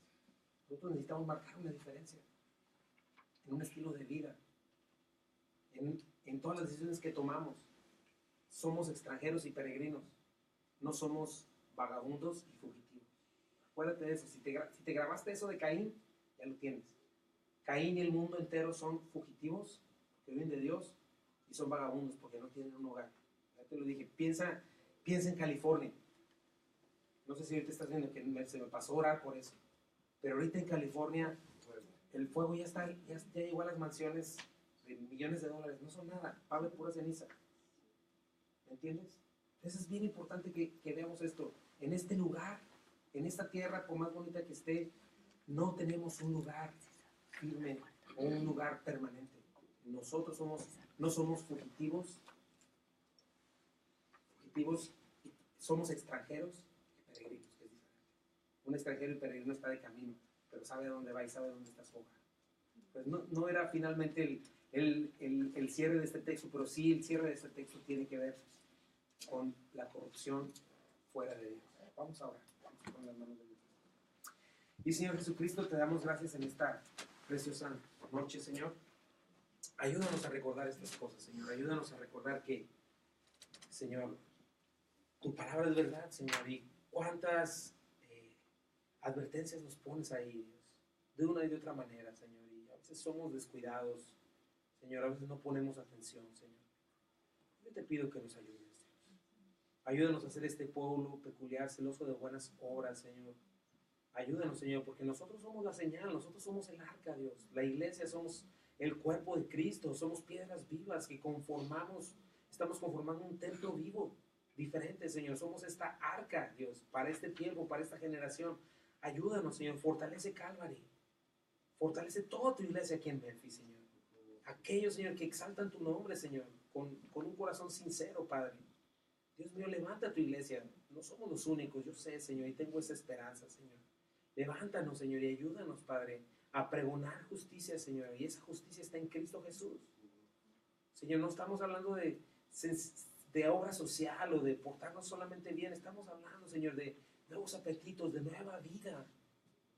Nosotros necesitamos marcar una diferencia en un estilo de vida, en todas las decisiones que tomamos. Somos extranjeros y peregrinos, no somos vagabundos y fugitivos. Acuérdate de eso, si te grabaste eso de Caín, ya lo tienes. Caín y el mundo entero son fugitivos, que viven de Dios, y son vagabundos porque no tienen un hogar. Ya te lo dije, piensa en California. No sé si ahorita estás viendo que se me pasó a orar por eso, pero ahorita en California el fuego ya llegó a las mansiones de millones de dólares, no son nada, va a haber pura ceniza. ¿Me entiendes? Entonces es bien importante que veamos esto. En este lugar, en esta tierra, por más bonita que esté, no tenemos un lugar firme o un lugar permanente. Nosotros no somos fugitivos, somos extranjeros y peregrinos, que es diferente. Un extranjero y peregrino está de camino, pero sabe a dónde va y sabe dónde está su hogar. Pues no era finalmente el cierre de este texto, pero sí el cierre de este texto tiene que ver con la corrupción fuera de Dios. Vamos ahora, vamos a poner las manos de Dios. Y Señor Jesucristo, te damos gracias en esta preciosa noche, Señor. Ayúdanos a recordar estas cosas, Señor. Ayúdanos a recordar que, Señor, tu palabra es verdad, Señor. Y cuántas advertencias nos pones ahí, Dios. De una y de otra manera, Señor. Y a veces somos descuidados, Señor. A veces no ponemos atención, Señor. Yo te pido que nos ayudes, Dios. Ayúdanos a ser este pueblo peculiar, celoso de buenas obras, Señor. Ayúdanos, Señor, porque nosotros somos la señal, nosotros somos el arca, Dios. La iglesia somos el cuerpo de Cristo, somos piedras vivas que estamos conformando un templo vivo, diferente, Señor. Somos esta arca, Dios, para este tiempo, para esta generación. Ayúdanos, Señor, fortalece Calvary, fortalece toda tu iglesia aquí en Memphis, Señor. Aquellos, Señor, que exaltan tu nombre, Señor, con un corazón sincero, Padre. Dios mío, levanta tu iglesia. No somos los únicos, yo sé, Señor, y tengo esa esperanza, Señor. Levántanos, Señor, y ayúdanos, Padre, a pregonar justicia, Señor. Y esa justicia está en Cristo Jesús. Señor, no estamos hablando de obra social o de portarnos solamente bien. Estamos hablando, Señor, de nuevos apetitos, de nueva vida.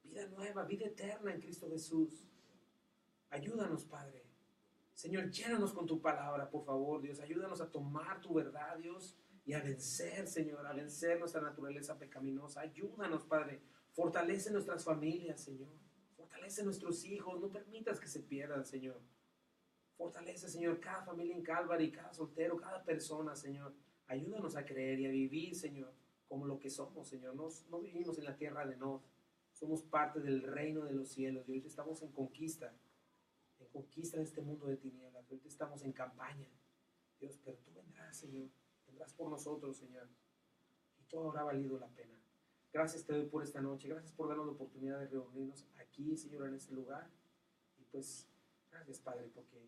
Vida nueva, vida eterna en Cristo Jesús. Ayúdanos, Padre. Señor, llénanos con tu palabra, por favor, Dios. Ayúdanos a tomar tu verdad, Dios, y a vencer, Señor, a vencer nuestra naturaleza pecaminosa. Ayúdanos, Padre. Fortalece nuestras familias, Señor. Fortalece a nuestros hijos, no permitas que se pierdan, Señor. Fortalece, Señor, cada familia en Calvary, cada soltero, cada persona, Señor. Ayúdanos a creer y a vivir, Señor, como lo que somos, Señor. No vivimos en la tierra de Nod. Somos parte del reino de los cielos y hoy estamos en conquista de este mundo de tinieblas. Hoy estamos en campaña, Dios, pero tú vendrás, Señor. Vendrás por nosotros, Señor. Y todo habrá valido la pena. Gracias te doy por esta noche. Gracias por darnos la oportunidad de reunirnos aquí, Señor, en este lugar. Y pues, gracias, Padre, porque,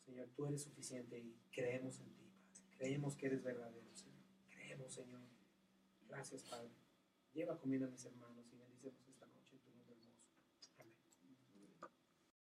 Señor, tú eres suficiente y creemos en ti, Padre. Creemos que eres verdadero, Señor. Creemos, Señor. Gracias, Padre. Lleva comida a mis hermanos y bendícenos esta noche.